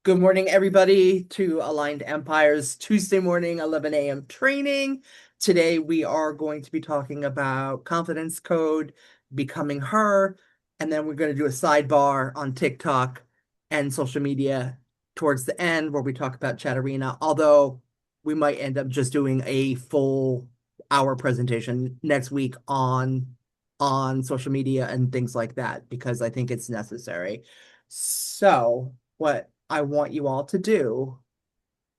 Good morning, everybody, to Aligned Empires Tuesday morning, 11 a.m. training. Today, we are going to be talking about confidence code, becoming her, and then we're going to do a sidebar on TikTok and social media towards the end where we talk about Chat Arena, although we might end up just doing a full hour presentation next week on social media and things like that because I think it's necessary. So, what I want you all to do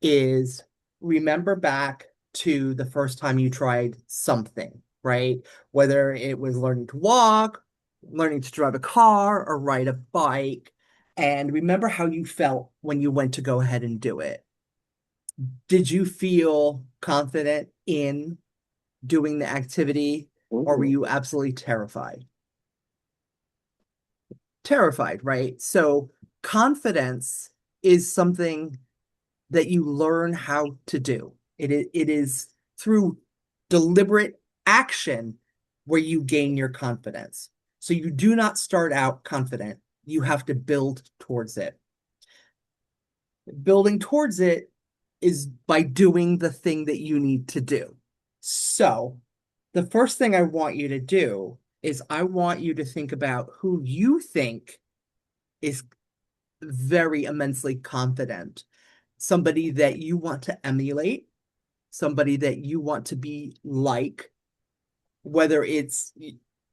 is remember back to the first time you tried something, right? Whether it was learning to walk, learning to drive a car, or ride a bike. And remember how you felt when you went to go ahead and do it. Did you feel confident in doing the activity, or were Mhm. you absolutely terrified? Terrified, right? So confidence is something that you learn how to do. It is through deliberate action where you gain your confidence. So you do not start out confident. You have to build towards it. Building towards it is by doing the thing that you need to do. So the first thing I want you to do is I want you to think about who you think is very immensely confident, somebody that you want to emulate, somebody that you want to be like, whether it's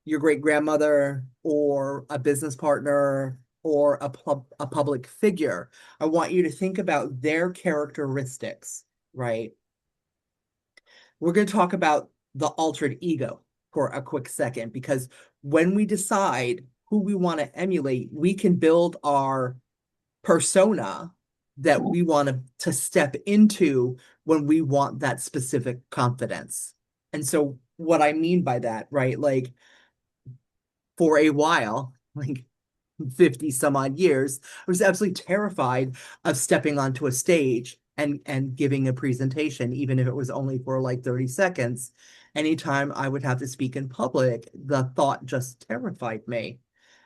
your great grandmother or a business partner or a public figure. I want you to think about their characteristics, right? We're going to talk about the altered ego for a quick second because when we decide who we want to emulate, we can build our persona that we want to step into when we want that specific confidence. And so what I mean by that, right? Like for a while, like 50 some odd years, I was absolutely terrified of stepping onto a stage and giving a presentation, even if it was only for like 30 seconds. Anytime I would have to speak in public, the thought just terrified me.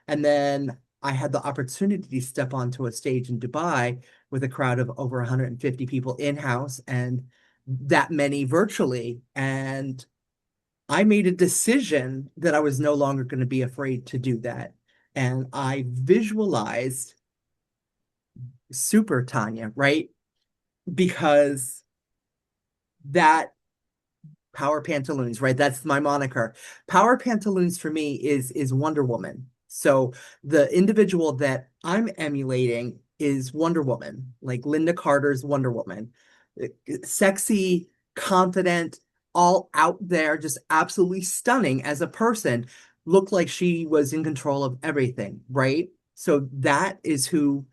And then I had the opportunity to step onto a stage in Dubai with a crowd of over 150 people in-house and that many virtually. And I made a decision that I was no longer going to be afraid to do that. And I visualized Super Tanya, right? Because that Power Pantaloons, right? That's my moniker. Power Pantaloons for me is Wonder Woman. So the individual that I'm emulating is Wonder Woman, like Linda Carter's Wonder Woman. Sexy, confident, all out there, just absolutely stunning as a person. Looked like she was in control of everything, right? So that is who,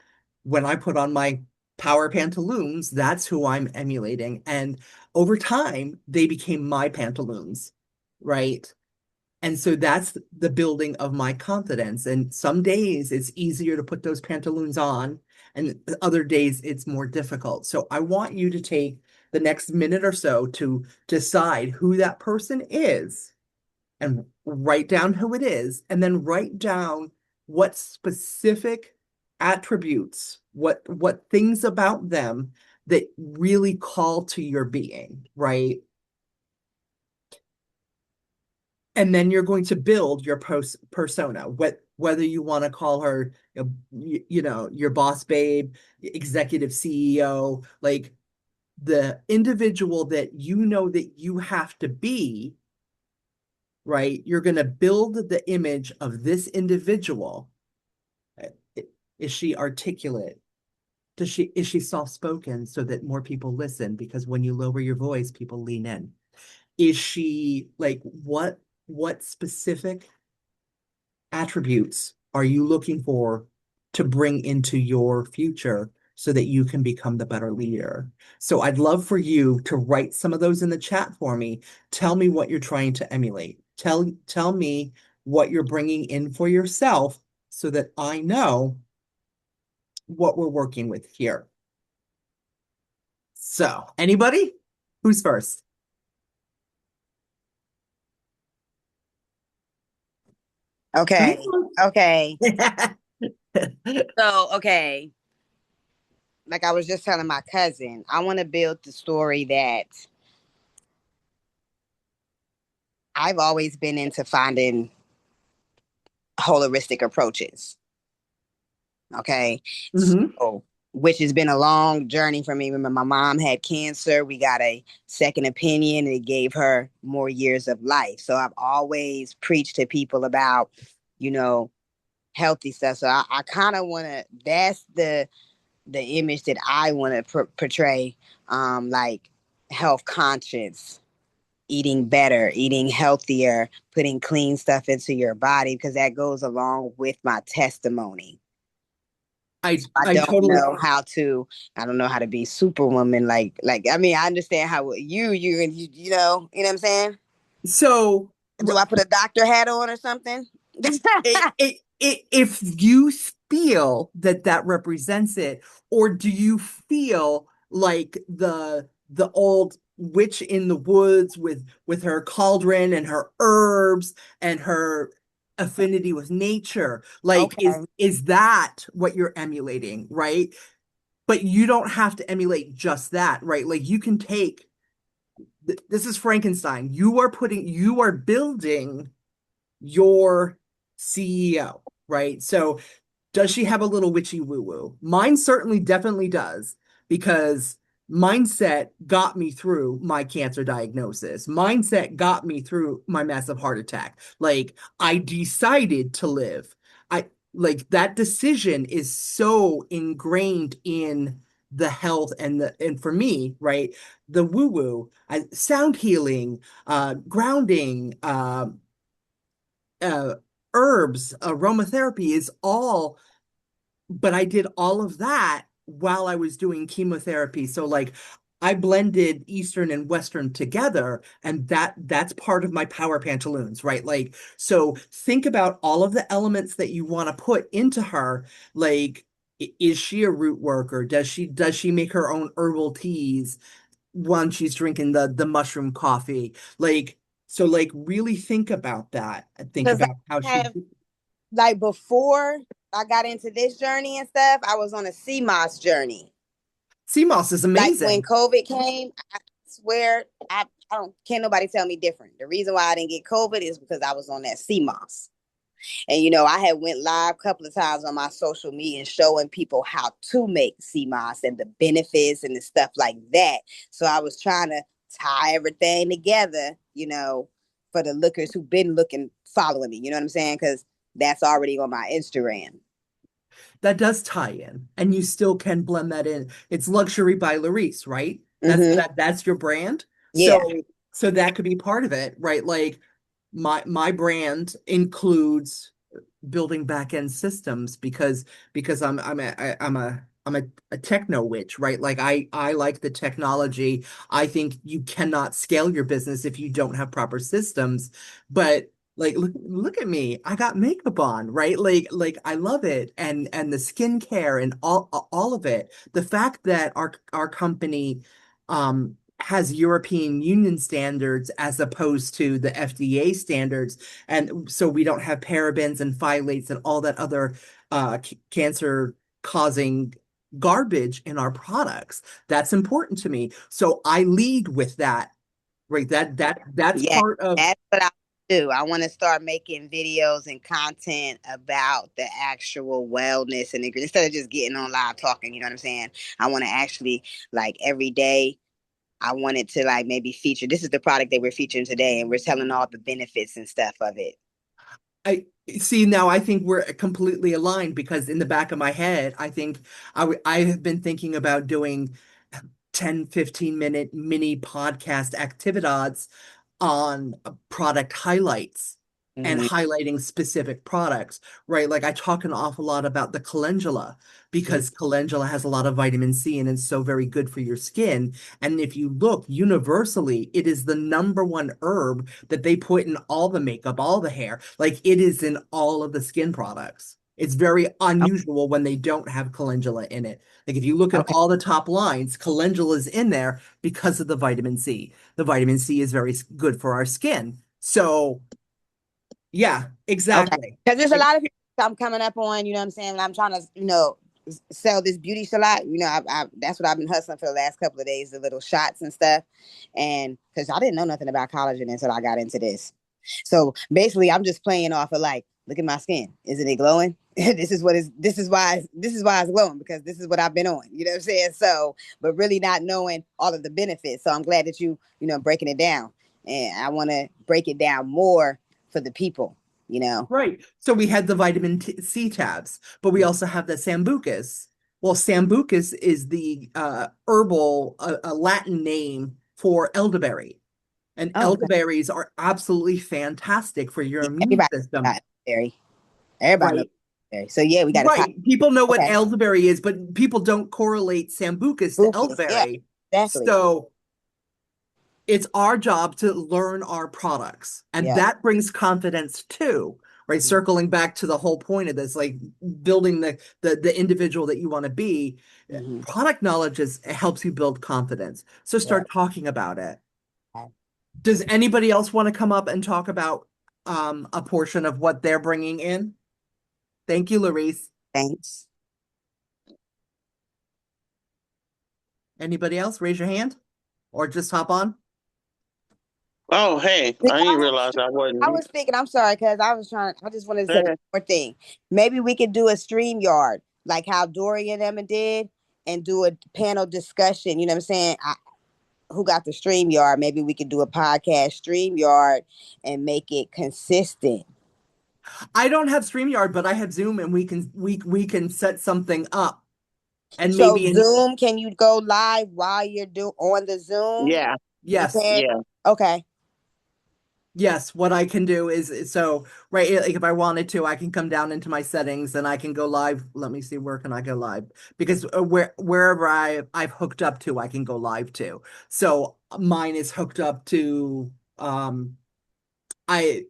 when I put on my Power Pantaloons, that's who I'm emulating. And over time, they became my pantaloons, right? And so that's the building of my confidence. And some days it's easier to put those pantaloons on, and other days it's more difficult. So I want you to take the next minute or so to decide who that person is and write down who it is, and then write down what specific attributes, what things about them that really call to your being, right? And then you're going to build your persona, whether you want to call her, your boss babe, executive CEO, like the individual that you know that you have to be, right? You're going to build the image of this individual. Is she articulate? Is she soft spoken so that more people listen? Because when you lower your voice, people lean in. Is she like what specific attributes are you looking for to bring into your future so that you can become the better leader? So I'd love for you to write some of those in the chat for me. Tell me what you're trying to emulate. Tell me what you're bringing in for yourself so that I know what we're working with here. So, anybody? Who's first? Come Okay. Okay. on. So, okay. like I was just telling my cousin, I want to build the story that I've always been into finding holistic approaches. Okay. Hmm. So, which has been a long journey for me. Remember, my mom had cancer. We got a second opinion and it gave her more years of life. So I've always preached to people about, you know, healthy stuff. So I kind of want to, that's the image that I want to portray, like health conscious, eating better, eating healthier, putting clean stuff into your body, because that goes along with my testimony. I So I I don't totally. know how to. I don't know how to be superwoman. Like. I mean, I understand how you know what I'm saying. So Do I put a doctor hat on or something? if you feel that that represents it, or do you feel like the old witch in the woods with her cauldron and her herbs and her affinity with nature? Like, Okay. is that what you're emulating, right? But you don't have to emulate just that, right? Like you can take this is Frankenstein. You are building your CEO, right? So does she have a little witchy woo woo? Mine certainly definitely does because mindset got me through my cancer diagnosis. Mindset got me through my massive heart attack. Like I decided to live. I like that decision is so ingrained in the health and for me, right? The woo woo, sound healing, grounding, uh, herbs, aromatherapy is all, but I did all of that while I was doing chemotherapy. So like I blended Eastern and Western together, and that's part of my power pantaloons, right? Like, so think about all of the elements that you want to put into her. Like, is she a root worker? Does she make her own herbal teas when she's drinking the mushroom coffee? Like, so like really think about that. Think Because about how I she have, like, before I got into this journey and stuff, I was on a CMOS journey. CMOS is Like when amazing. COVID came, I swear I don't can't nobody tell me different. The reason why I didn't get COVID is because I was on that CMOS. And I had went live a couple of times on my social media showing people how to make CMOS and the benefits and the stuff like that. So I was trying to tie everything together, for the lookers who've been looking, following me. You know what I'm saying? Because that's already on my Instagram. That does tie in, and you still can blend that in. It's luxury by Larice, right? Mm-hmm. That's your brand. Yeah. So that could be part of it, right? Like my brand includes building back end systems because I'm a techno witch, right? Like I like the technology. I think you cannot scale your business if you don't have proper systems. But like look at me. I got makeup on, right? Like I love it and the skincare and all of it. The fact that our company has European Union standards as opposed to the FDA standards, and so we don't have parabens and phthalates and all that other cancer causing garbage in our products. That's important to me. So I lead with that, right? That's Yeah, part of. that's what I do. I want to start making videos and content about the actual wellness and instead of just getting on live talking. You know what I'm saying? I want to actually, like, every day. I wanted to, like, maybe feature. This is the product that we're featuring today, and we're telling all the benefits and stuff of it. I see now I think we're completely aligned because in the back of my head, I think I have been thinking about doing 10-15 minute mini podcast activities on product highlights and Hmm. highlighting specific products, right? Like I talk an awful lot about the calendula because calendula has a lot of vitamin C and it's so very good for your skin. And if you look universally, it is the number one herb that they put in all the makeup, all the hair. Like it is in all of the skin products. It's very unusual when they don't have calendula in it. Like if you look at Okay. all the top lines, calendula is in there because of the vitamin C. The vitamin C is very good for our skin. So, yeah, Okay. exactly. Because there's a lot of people I'm coming up on, you know what I'm saying? And I'm trying to, sell this beauty salon. That's what I've been hustling for the last couple of days, the little shots and stuff. And because I didn't know nothing about collagen until I got into this. So basically, I'm just playing off of like, look at my skin. Isn't it glowing? This is why it's glowing, because this is what I've been on. You know what I'm saying? So, but really not knowing all of the benefits. So I'm glad that breaking it down, and I want to break it down more for the people. You know. Right. So we had the C tabs, but we also have the sambucus. Well, sambucus is the herbal, a Latin name for elderberry. And Oh, okay. elderberries are absolutely fantastic for your Yeah, immune everybody system, got berry. Everybody knows right? berry. So yeah, we got a pot. Right. People know what Okay. elderberry is, but people don't correlate sambucus to Focus. Yeah, elderberry. exactly. So it's our job to learn our products, and Yeah. that brings confidence too, right? Mm-hmm. Circling back to the whole point of this, like building the individual that you want to be. Mm-hmm. Product knowledge helps you build confidence. So Yeah. start talking about it. Okay. Does anybody else want to come up and talk about a portion of what they're bringing in? Thank you, Larice. Thanks. Anybody else? Raise your hand or just hop on. Oh, hey, I didn't realize I I wasn't. was thinking, I'm sorry, because I just wanted to say one Hey. more thing. Maybe we could do a stream yard, like how Dory and Emma did, and do a panel discussion. You know what I'm saying? Who got the stream yard? Maybe we could do a podcast stream yard and make it consistent. I don't have StreamYard, but I have Zoom, and we can set something up and So maybe in Zoom, can you go live while you're on the Zoom? Yeah, You yes. can. yeah. Okay. Yes, what I can do is so right, like if I wanted to, I can come down into my settings and I can go live. Let me see, where can I go live? Because wherever I've hooked up to, I can go live to. So mine is hooked up to a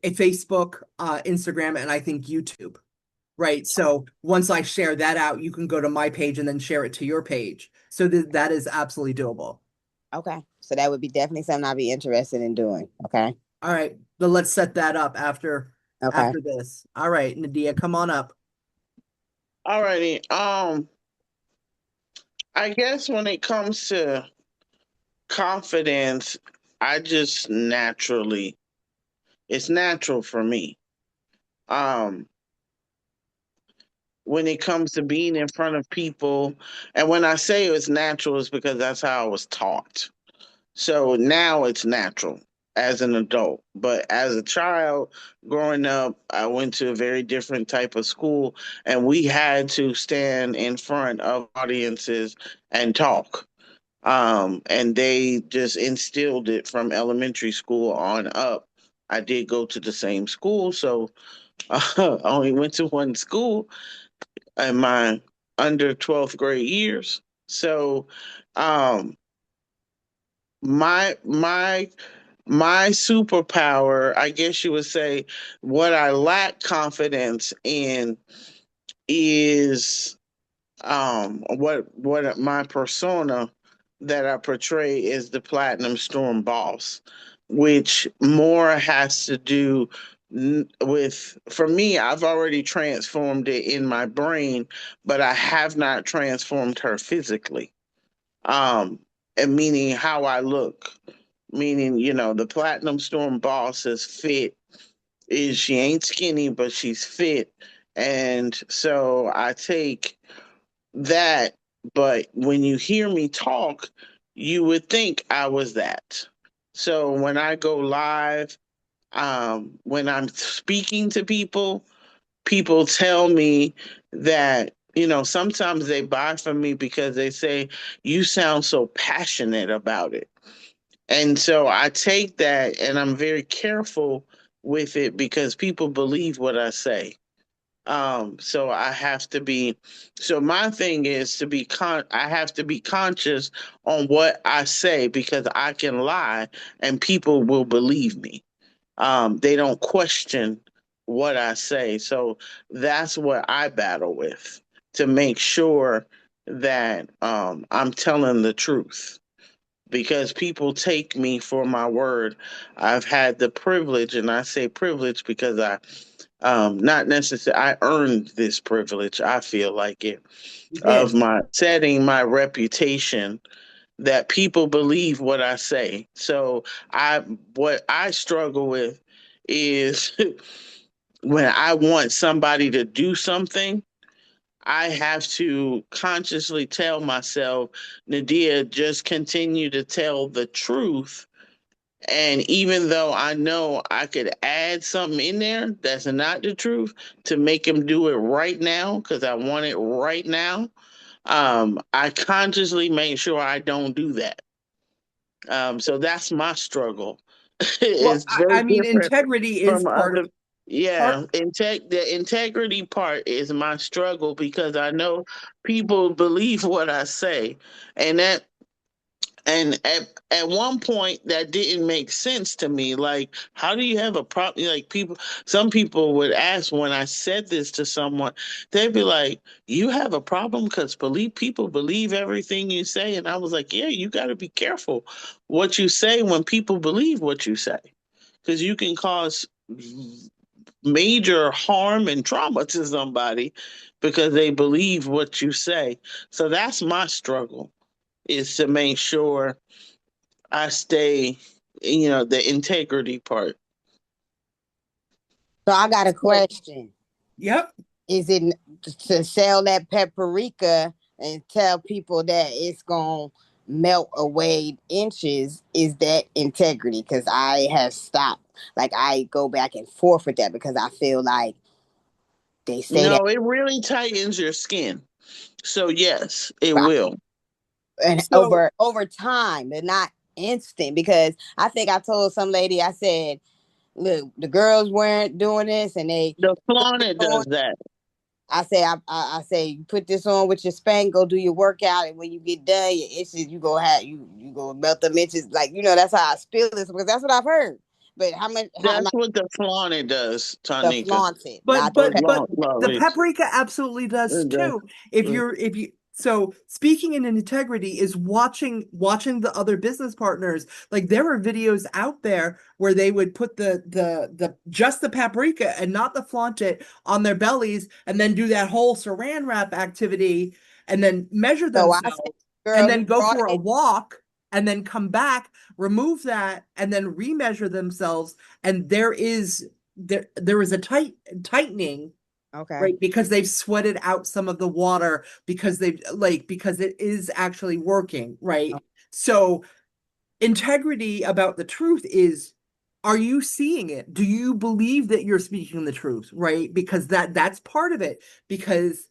Facebook, Instagram, and I think YouTube. Right. So once I share that out, you can go to my page and then share it to your page. So that is absolutely doable. Okay. So that would be definitely something I'd be interested in doing. Okay. All right. But let's set that up Okay. after this. All right, Nadia, come on up. Alrighty. I guess when it comes to confidence, I just naturally, it's natural for me. Um, when it comes to being in front of people, and when I say it's natural, it's because that's how I was taught. So now it's natural as an adult. But as a child growing up, I went to a very different type of school, and we had to stand in front of audiences and talk. And they just instilled it from elementary school on up. I did go to the same school, so I only went to one school in my under 12th grade years. So, um, my my superpower, I guess you would say, what I lack confidence in is what my persona that I portray is the Platinum Storm boss, which more has to do with, for me, I've already transformed it in my brain, but I have not transformed her physically. Um, and meaning how I look, meaning, the Platinum Storm boss is fit, is she ain't skinny, but she's fit. And so I take that, but when you hear me talk, you would think I was that. So when I go live, when I'm speaking to people, people tell me that, sometimes they buy from me because they say, you sound so passionate about it. And so I take that and I'm very careful with it because people believe what I say. So I have to be, so my thing is to be I have to be conscious on what I say because I can lie and people will believe me. They don't question what I say. So that's what I battle with, to make sure that I'm telling the truth, because people take me for my word. I've had the privilege, and I say privilege because Not necessarily, I earned this privilege, I feel like it, You of did. my setting my reputation that people believe what I say. So I what I struggle with is when I want somebody to do something, I have to consciously tell myself, Nadia, just continue to tell the truth. And even though I know I could add something in there that's not the truth to make him do it right now, because I want it right now, I consciously make sure I don't do that. So that's my struggle. Well, It's very I mean, different integrity is from part of other. part. Yeah, the integrity part is my struggle because I know people believe what I say, and at one point that didn't make sense to me. Like, how do you have a problem? Like, some people would ask when I said this to someone, they'd be like, "You have a problem because believe people believe everything you say," and I was like, "Yeah, you got to be careful what you say when people believe what you say, because you can cause major harm and trauma to somebody because they believe what you say." So that's my struggle, is to make sure I stay, the integrity part. So I got a So, question. yep. Is it to sell that paprika and tell people that it's going to melt away inches? Is that integrity? Because I have stopped. Like, I go back and forth with that because I feel like they say that. No, it really tightens your skin. So yes, it will. And So over time, they're not instant. Because I think I told some lady, I said, look, the girls weren't doing this and they The put this Flaunet on. does that. I say you put this on with your spank, go do your workout, and when you get done, your itches you go have you go melt them itches. Like, that's how I spill this because that's what I've heard. But how am That's I what the Flaunet does, the Tanika. flaunt it, But not the Or but pep? but the Lollies. paprika absolutely does It does. too. If you so speaking in integrity is watching the other business partners. Like there are videos out there where they would put the just the paprika and not the flaunt on their bellies and then do that whole saran wrap activity and then measure So I said, themselves and girl who then go brought for a it. walk and then come back, remove that and then remeasure themselves and there is a tightening, Okay. right? Because they've sweated out some of the water because it is actually working, right? So integrity about the truth is, are you seeing it? Do you believe that you're speaking the truth, right? Because that's part of it. Because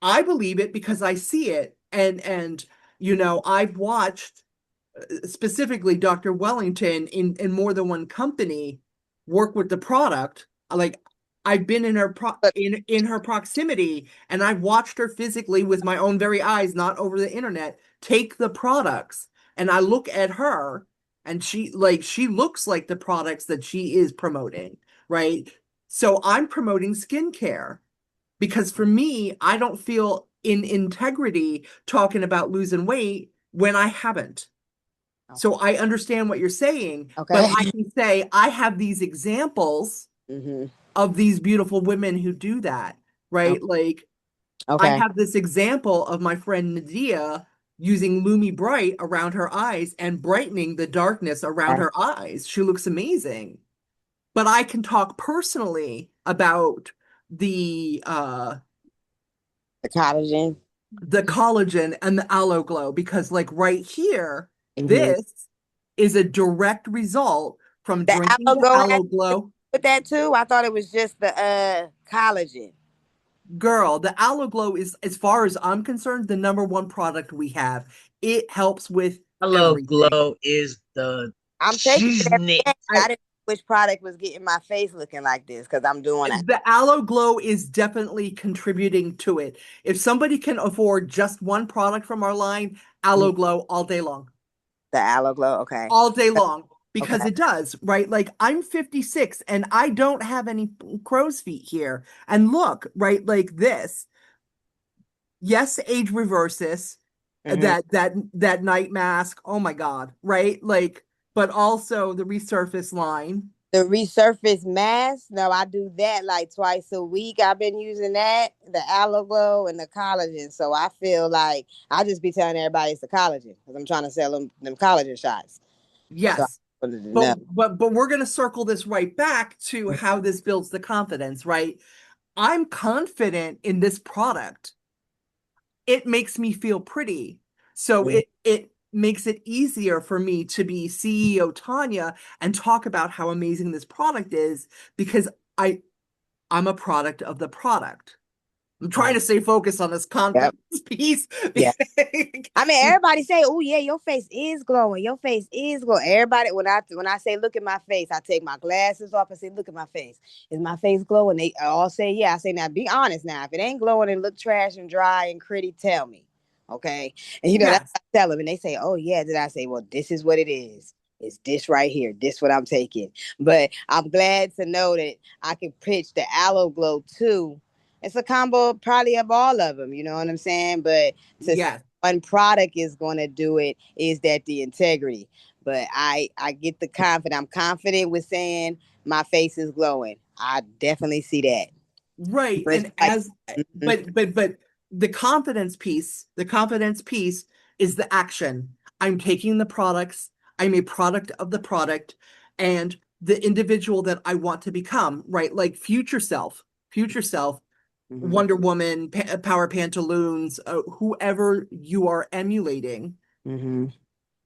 I believe it because I see it, and I've watched specifically Dr. Wellington in more than one company work with the product. Like I've been But in her proximity and I've watched her physically with my own very eyes, not over the internet, take the products. And I look at her and she looks like the products that she is promoting, right? So I'm promoting skincare because for me, I don't feel in integrity talking about losing weight when I haven't. So I understand what you're saying, but okay. I can say I have these examples hmm of these beautiful women who do that, right? Like I Okay. have this example of my friend Nadia using Lumi Bright around her eyes and brightening the darkness around Okay. her eyes. She looks amazing. But I can talk personally about the uh The collagen. the collagen and the aloe glow because like right here, hmm this is a direct result from The drinking aloe the go has aloe glow. with that too. I thought it was just the collagen. Girl, the aloe glow is, as far as I'm concerned, the number one product we have. It helps with Hello everything. Glow is the I'm taking it every cheesenit. day. I I didn't know which product was getting my face looking like this because I'm doing it. The aloe glow is definitely contributing to it. If somebody can afford just one product from our line, aloe glow all day long. The aloe glow. Okay. All day long because Okay. it does, right? Like I'm 56 and I don't have any crow's feet here. And look, right, like this. Yes, age reverses, hmm that night mask. Oh my God, right? Like, but also the resurface line. The resurface mask, no, I do that like twice a week. I've been using that, the aloe glow and the collagen. So I feel like I just be telling everybody it's the collagen because I'm trying to sell them collagen shots. So I Yes. wanted to But know. but we're going to circle this right back to how this builds the confidence, right? I'm confident in this product. It makes me feel pretty. So Mhm. it makes it easier for me to be CEO Tanya and talk about how amazing this product is because I I'm a product of the product. I'm trying Right. to stay focused on this Yep. confidence piece. Yeah. I mean, everybody say, "Oh yeah, your face is glowing. Your face is glowing." Everybody, when I say, "Look at my face," I take my glasses off and say, "Look at my face. Is my face glowing?" They all say, "Yeah." I say, "Now, be honest. Now, if it ain't glowing and look trash and dry and gritty, tell me, okay?" And that's Yes, what I tell them, and they say, "Oh yeah." Then I say, "Well, this is what it is. It's this right here. This what I'm taking." But I'm glad to know that I can pitch the aloe glow too. It's a combo probably of all of them. You know what I'm saying? But to yes. one product is going to do it is that the integrity. But I get the confidence. I'm confident with saying my face is glowing. I definitely see that. Right. But it's And like, as mhm, but the confidence piece is the action. I'm taking the products, I'm a product of the product and the individual that I want to become, right? Like future self, mhm, Wonder Woman, Power Pantaloons, whoever you are emulating, mhm.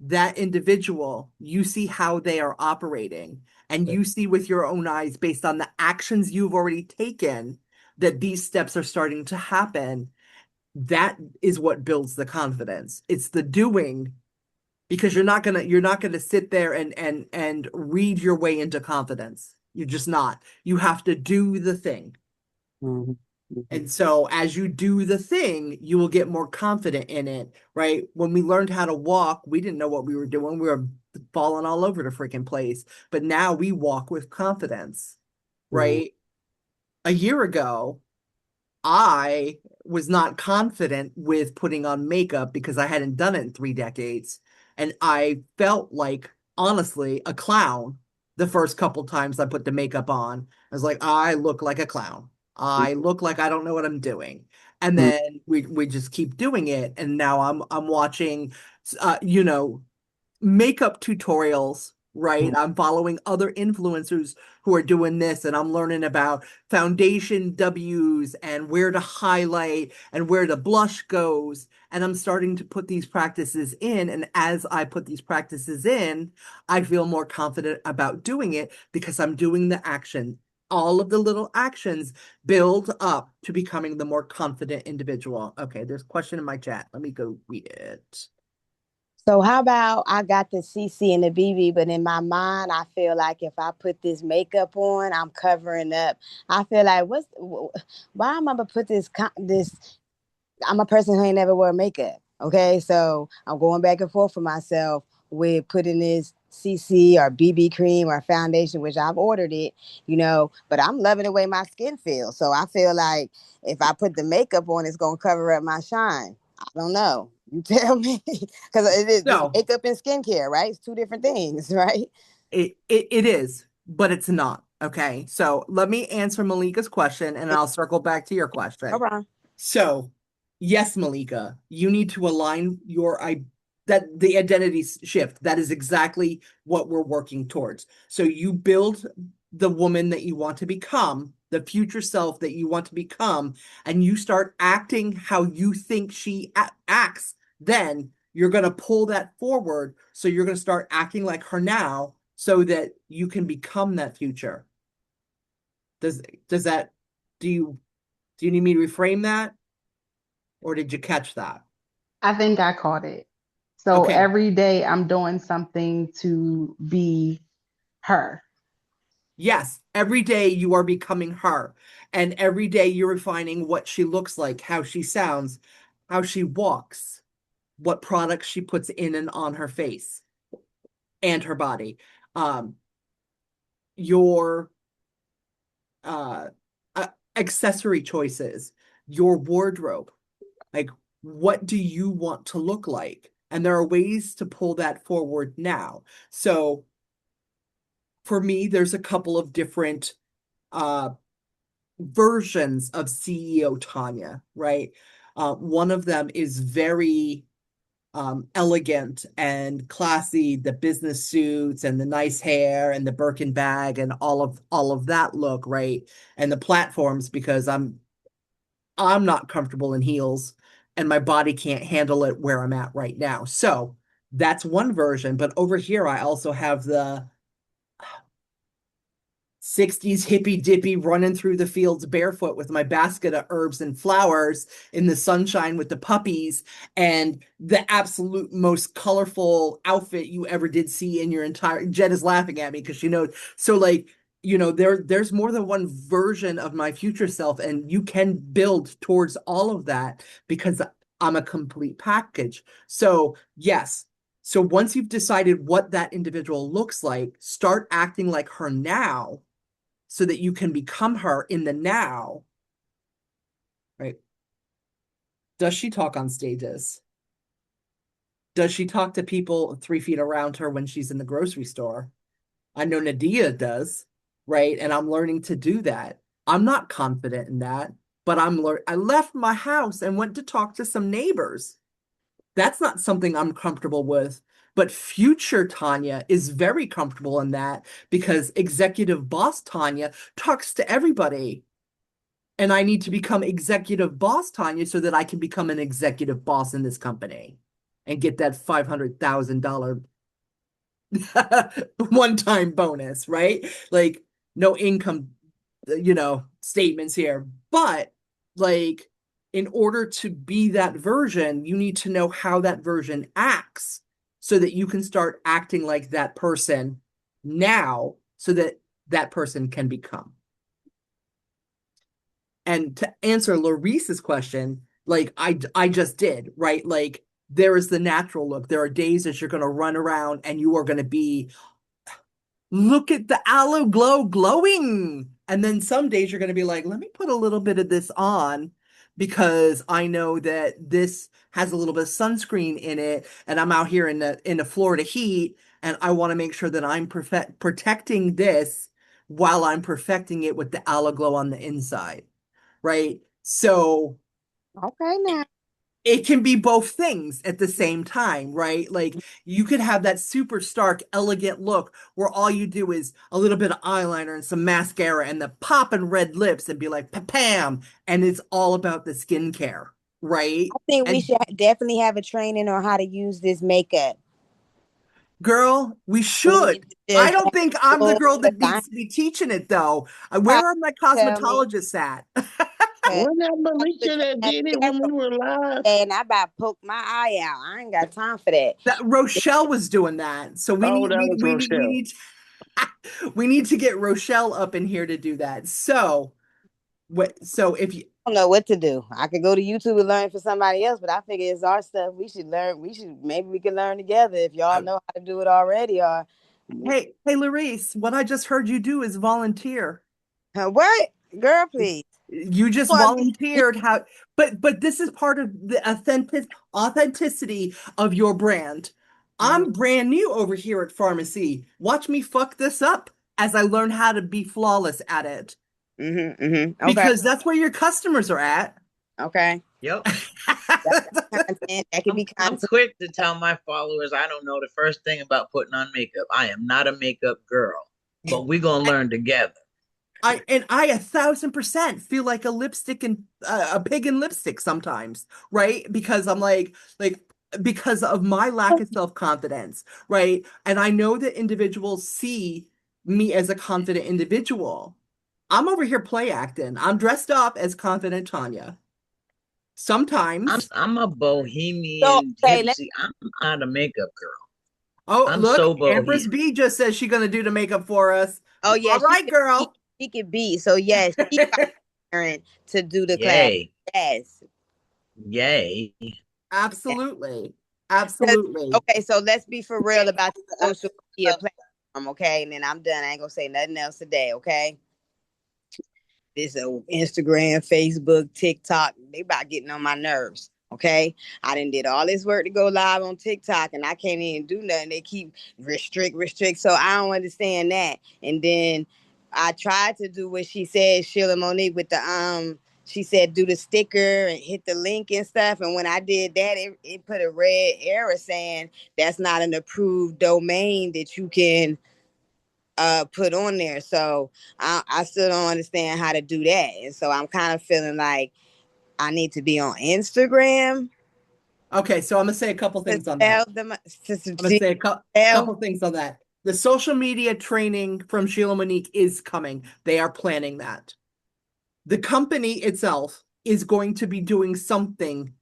that individual, you see how they are operating, and you see with your own eyes, based on the actions you've already taken, that these steps are starting to happen. That is what builds the confidence. It's the doing, because you're not gonna sit there and read your way into confidence. You're just not. You have to do the thing. Mhm, mhm, And so as you do the thing, you will get more confident in it, right? When we learned how to walk, we didn't know what we were doing. We were falling all over the freaking place. But now we walk with confidence, mhm, right? A year ago, I was not confident with putting on makeup because I hadn't done it in 3 decades. And I felt like, honestly, a clown the first couple times I put the makeup on. I was like, I look like a clown. I look like I don't know what I'm doing. And mhm, then we just keep doing it. And now I'm watching you know, makeup tutorials, right? mhm, I'm following other influencers who are doing this, and I'm learning about foundation W's and where to highlight and where the blush goes. And I'm starting to put these practices in. And as I put these practices in, I feel more confident about doing it because I'm doing the action. All of the little actions build up to becoming the more confident individual. Okay, there's a question in my chat. Let me go read it. So how about I got the CC and the BB, but in my mind, I feel like if I put this makeup on, I'm covering up. I feel like why am I gonna put this? I'm a person who ain't never wear makeup. Okay, so I'm going back and forth for myself with putting this CC or BB cream or foundation, which I've ordered it, but I'm loving the way my skin feels. So I feel like if I put the makeup on, it's gonna cover up my shine. I don't know. You tell me, because it is this So, makeup and skincare, right? It's two different things, right? it is, but it's not. Okay. So let me answer Malika's question and I'll circle back to your All question. right. So, yes, Malika, you need to align that the identity shift. That is exactly what we're working towards. So you build the woman that you want to become, the future self that you want to become, and you start acting how you think she acts. Then you're going to pull that forward. So you're going to start acting like her now so that you can become that future. Does does that do you need me to reframe that? Or did you catch that? I think I caught it. So Okay. every day I'm doing something to be her. Yes. Every day you are becoming her. And every day you're refining what she looks like, how she sounds, how she walks, what products she puts in and on her face and her body. Um, your uh, accessory choices, your wardrobe. Like, what do you want to look like? And there are ways to pull that forward now. So, for me, there's a couple of different uh versions of CEO Tanya, right? One of them is very elegant and classy, the business suits and the nice hair and the Birkin bag and all of that look, right? And the platforms because I'm not comfortable in heels and my body can't handle it where I'm at right now. So that's one version. But over here, I also have the 60s hippy dippy running through the fields barefoot with my basket of herbs and flowers in the sunshine with the puppies and the absolute most colorful outfit you ever did see in your entire Jen is laughing at me because she knows so like there's more than one version of my future self and you can build towards all of that because I'm a complete package. So yes, so once you've decided what that individual looks like, start acting like her now so that you can become her in the now, right? Does she talk on stages? Does she talk to people 3 feet around her when she's in the grocery store? I know Nadia does, right? And I'm learning to do that. I'm not confident in that, but I left my house and went to talk to some neighbors. That's not something I'm comfortable with. But future Tanya is very comfortable in that because executive boss Tanya talks to everybody. And I need to become executive boss, Tanya, so that I can become an executive boss in this company and get that $500,000 one-time bonus, right? Like no income, statements here. But like in order to be that version, you need to know how that version acts so that you can start acting like that person now so that that person can become. And to answer Larissa's question, like I just did, right? Like there is the natural look. There are days that you're going to run around and you are going to be, look at the aloe glow glowing. And then some days you're going to be like, let me put a little bit of this on because I know that this has a little bit of sunscreen in it and I'm out here in the Florida heat and I want to make sure that I'm protecting this while I'm perfecting it with the aloe glow on the inside, right? So Okay, now. it can be both things at the same time, right? Like you could have that super stark, elegant look where all you do is a little bit of eyeliner and some mascara and the popping red lips and be like, pam, and it's all about the skincare, right? I think we And should definitely have a training on how to use this makeup. girl, we We need should. to I just don't have think I'm the full girl that time. needs to be teaching it though. Where are my Tell me, cosmetologists at? 'cause Wasn't that I put Malika your that ass did it when we together were live? and I about poke my eye out. I ain't got time for that. That Rochelle was doing that. So we Oh, need that we was we need we Rochelle. need we need to get Rochelle up in here to do that. So what so if you I don't know what to do. I could go to YouTube and learn for somebody else, but I figure it's our stuff. We should learn. Maybe we can learn together if y'all know how to do it already. Or hey Larice, what I just heard you do is volunteer. what, girl? Please. You just Want me? volunteered how but this is part of the authenticity of your brand. Mm-hmm, I'm brand new over here at pharmacy. Watch me fuck this up as I learn how to be flawless at it mm-hmm, mm-hmm. Okay. because that's where your customers are at. Okay. Yep. That's content. That could I'm be I'm content. quick to tell my followers I don't know the first thing about putting on makeup. I am not a makeup girl, but we're gonna learn together. I 1,000% feel like a lipstick and a pig in lipstick sometimes, right? Because I'm like because of my lack of self-confidence, right? And I know that individuals see me as a confident individual. I'm over here play acting. I'm dressed up as confident Tanya. I'm Sometimes. I'm a So bohemian okay, let's. tipsy. I'm not a makeup girl. Oh, I'm look, so Empress bohemian. B just says she's gonna do the makeup for us. Oh yeah, All right, girl. she could be. So yes, she volunteering to do the class. Yay. Yes. Yay. Absolutely. 'Cause- Absolutely. Okay, so let's be for real about the social media platform, okay? And then I'm done. I ain't gonna say nothing else today, okay? This Instagram, Facebook, TikTok, they about getting on my nerves. Okay. Okay. I done did all this work to go live on TikTok and I can't even do nothing. They keep restrict. So I don't understand that. And then I tried to do what she said, Sheila Monique, with the she said do the sticker and hit the link and stuff. And when I did that, it put a red error saying that's not an approved domain that you can put on there. So I still don't understand how to do that. And so I'm kind of feeling like I need to be on Instagram Okay, so I'm gonna say a couple to things on that. tell them I'm gonna to say a tell. couple things on that. The social media training from Sheila Monique is coming. They are planning that. The company itself is going to be doing something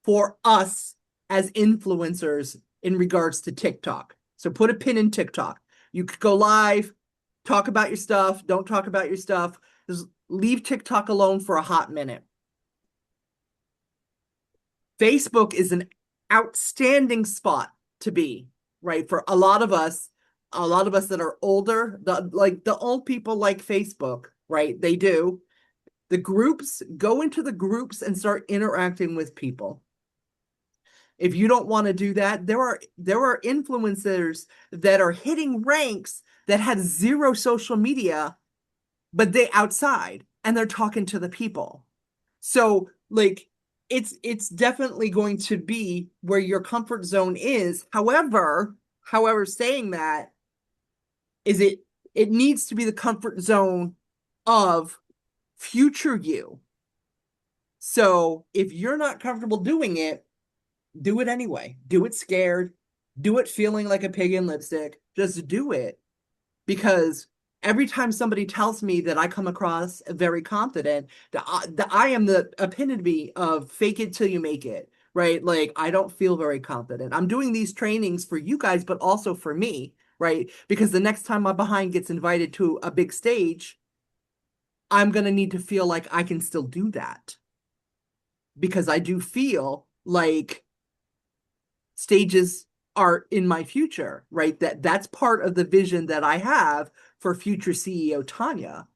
for us as influencers in regards to TikTok. So put a pin in TikTok. You could go live, talk about your stuff, don't talk about your stuff. Just leave TikTok alone for a hot minute. Facebook is an outstanding spot to be, right? For a lot of us that are older, the old people like Facebook, right? They do. The groups, go into the groups and start interacting with people. If you don't want to do that, there are influencers that are hitting ranks that had zero social media, but they outside and they're talking to the people. So like it's definitely going to be where your comfort zone is. However, saying that is it needs to be the comfort zone of future you. So if you're not comfortable doing it, do it anyway. Do it scared. Do it feeling like a pig in lipstick. Just do it. Because every time somebody tells me that I come across very confident, that I am the epitome of fake it till you make it, right? Like, I don't feel very confident. I'm doing these trainings for you guys, but also for me, right? Because the next time my behind gets invited to a big stage, I'm going to need to feel like I can still do that. Because I do feel like stages are in my future, right? That's part of the vision that I have for future CEO Tanya,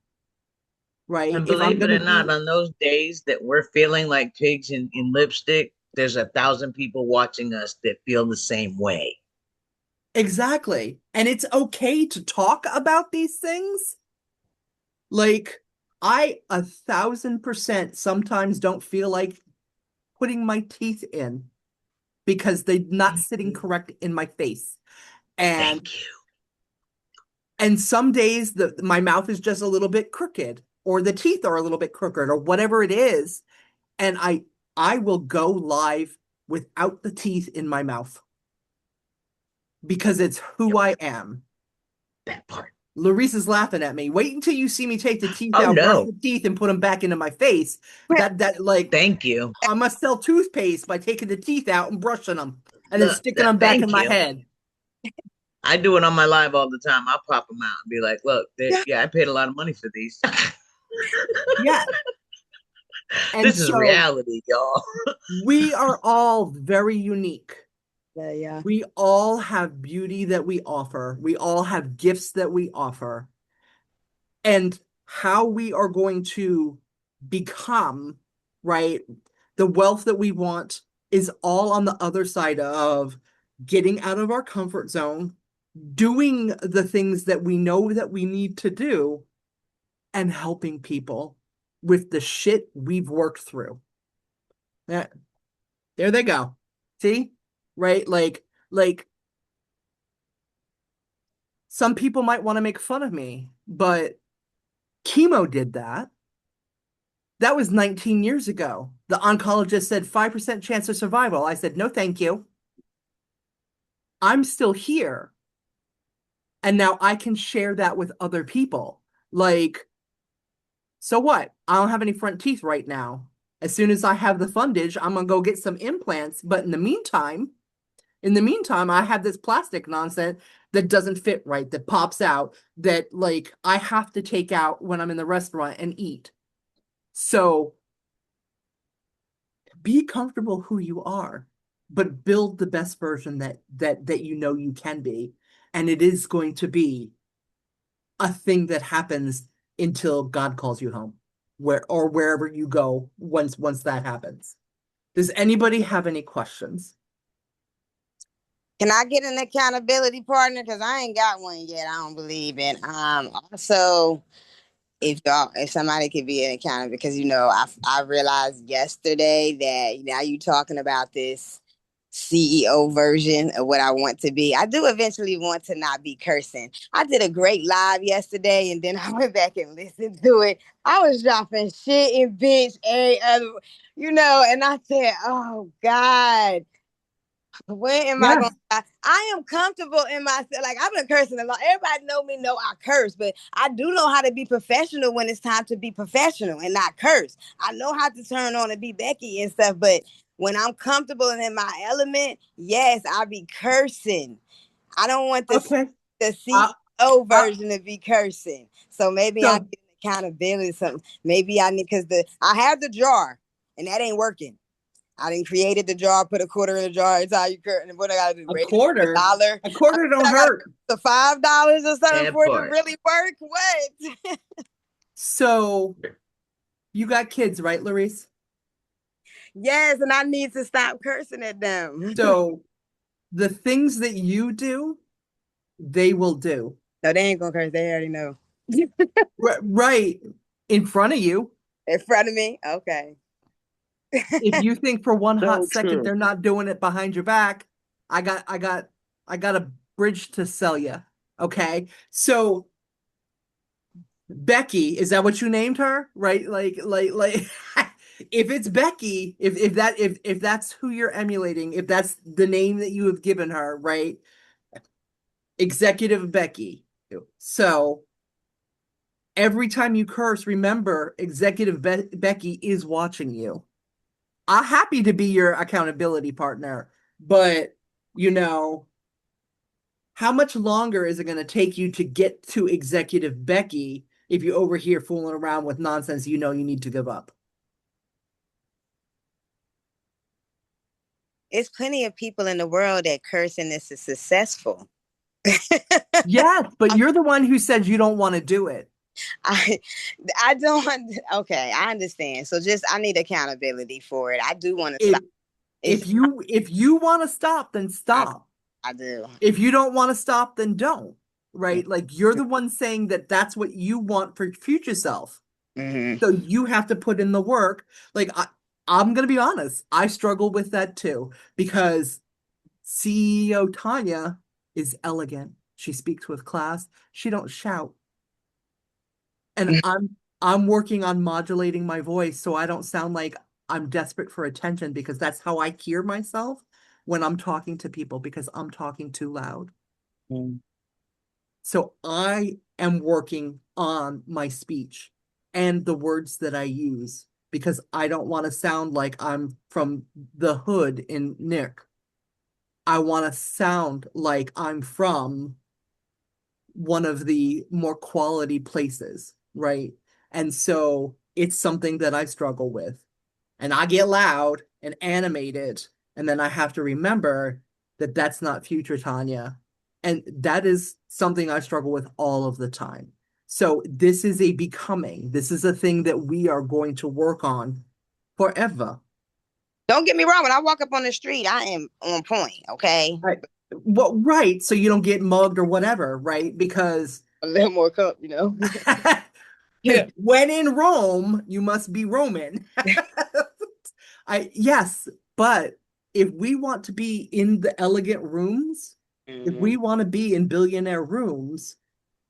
right? And If I'm believe it gonna or not, be on those days that we're feeling like pigs in lipstick, there's 1,000 people watching us that feel the same way. exactly, and it's okay to talk about these things. Like I 1,000% sometimes don't feel like putting my teeth in because they're not sitting correct in my face. And Thank you. and some days my mouth is just a little bit crooked or the teeth are a little bit crooked or whatever it is, and I will go live without the teeth in my mouth because it's who Yep, I am. that part. Larice is laughing at me. Wait until you see me take the teeth Oh out, brush no. the teeth, and put them back into my face. That like Thank you. I must sell toothpaste by taking the teeth out and brushing them and then Look, sticking them back in thank my you. head. I do it on my live all the time. I pop them out and be like, look, Yeah, yeah, I paid a lot of money for these. Yeah. And This is so reality, y'all. we are all very unique. yeah. We all have beauty that we offer. We all have gifts that we offer. And how we are going to become, right, the wealth that we want is all on the other side of getting out of our comfort zone, doing the things that we know that we need to do, and helping people with the shit we've worked through. Yeah, there they go. See? Right? Like some people might want to make fun of me, but chemo did that. That was 19 years ago. The oncologist said 5% chance of survival. I said, no, thank you. I'm still here. And now I can share that with other people. Like, so what? I don't have any front teeth right now. As soon as I have the fundage, I'm gonna go get some implants. But in the meantime, I have this plastic nonsense that doesn't fit right, that pops out, that like I have to take out when I'm in the restaurant and eat. So be comfortable who you are, but build the best version that you know you can be. And it is going to be a thing that happens until God calls you home, where or wherever you go once that happens. Does anybody have any questions? Can I get an accountability partner? Because I ain't got one yet. I don't believe in. Also, if somebody could be an accountant, because I realized yesterday that now you talking about this CEO version of what I want to be. I do eventually want to not be cursing. I did a great live yesterday, and then I went back and listened to it. I was dropping shit and bitch every other, and I said, "Oh God, when am I going Yes. to? I am comfortable in myself. Like, I've been cursing a lot. Everybody know I curse, but I do know how to be professional when it's time to be professional and not curse. I know how to turn on and be Becky and stuff, but when I'm comfortable and in my element, yes, I be cursing. I don't want Okay. the Uh, CEO uh, version to be cursing. So maybe I so need accountability or something. Maybe I need, because I have the jar and that ain't working. I didn't created the jar, put a quarter in the jar. It's how you curtain. What I gotta do? a Raise it to quarter, $1. a quarter don't I gotta hurt. the $5 or something That for it to part. really work. What? So you got kids, right, Larice? Yes, and I need to stop cursing at them. So the things that you do, they will do. No, they ain't gonna curse. They already know. Right in front of you. In front of me. Okay. If you think for one hot So second true. they're not doing it behind your back, I got a bridge to sell you. Okay. So Becky, is that what you named her? Right? Like if it's Becky, if that's who you're emulating, if that's the name that you have given her, right? Executive Becky. So every time you curse, remember Executive Becky is watching you. I'm happy to be your accountability partner, but you know, how much longer is it going to take you to get to Executive Becky if you over here fooling around with nonsense you know you need to give up? It's plenty of people in the world that curse and this is successful. Yes, but you're the one who said you don't want to do it. I I don't okay, I understand. So just I need accountability for it. I do want to If stop. It's if you want to stop, then I, stop. I do. If you don't want to stop, then don't. Right? Like you're the one saying that that's what you want for future self. Mm-hmm. So you have to put in the work. Like I'm gonna be honest, I struggle with that too because CEO Tanya is elegant. She speaks with class. She don't shout. And I'm working on modulating my voice so I don't sound like I'm desperate for attention because that's how I hear myself when I'm talking to people because I'm talking too loud. Mm-hmm. So I am working on my speech and the words that I use because I don't want to sound like I'm from the hood in Nick. I want to sound like I'm from one of the more quality places, right? And so it's something that I struggle with. And I get loud and animated, and then I have to remember that that's not future Tanya. And that is something I struggle with all of the time. So this is a becoming, this is a thing that we are going to work on forever. Don't get me wrong. When I walk up on the street, I am on point. Okay, Right. Well, right. So you don't get mugged or whatever, right? Because a little more cup, you know. Yeah. when in Rome, you must be Roman. Yes, but if we want to be in the elegant rooms, if Mm-hmm. we want to be in billionaire rooms,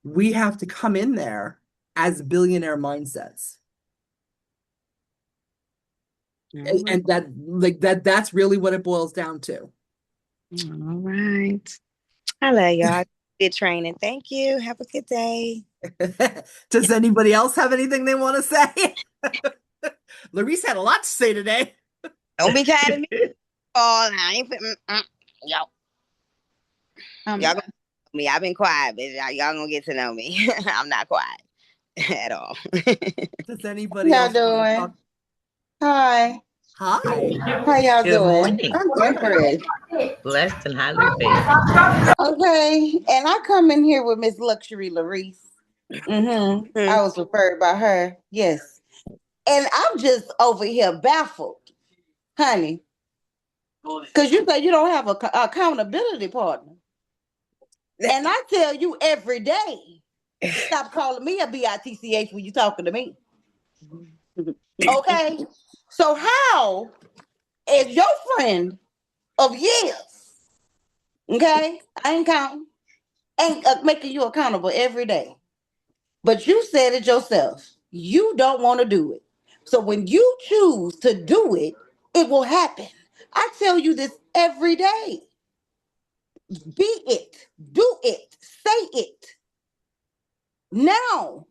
we have to come in there as billionaire mindsets. All right. And that's really what it boils down to. All right. I love y'all. Good training. Thank you. Have a good day. Does anybody else have anything they want to say? Larice had a lot to say today. Don't be tired of me. Oh, I ain't y'all. Um, Y'all gonna know me. I've been quiet, but y'all gonna get to know me. I'm not quiet at all. Does anybody y'all else want to talk? doing? Hi. Hi. How y'all Good doing? morning. I'm different. Blessed and highly favored. Okay. And I come in here with Miss Luxury Larice. I was referred by her. Yes. And I'm just over here baffled. honey, because you say you don't have a accountability partner. And I tell you every day, stop calling me a bitch when you're talking to me. Okay? So how is your friend of years, okay? I ain't counting, ain't making you accountable every day. But you said it yourself. You don't want to do it. So when you choose to do it, it will happen. I tell you this every day. Be it, do it, say it. Now,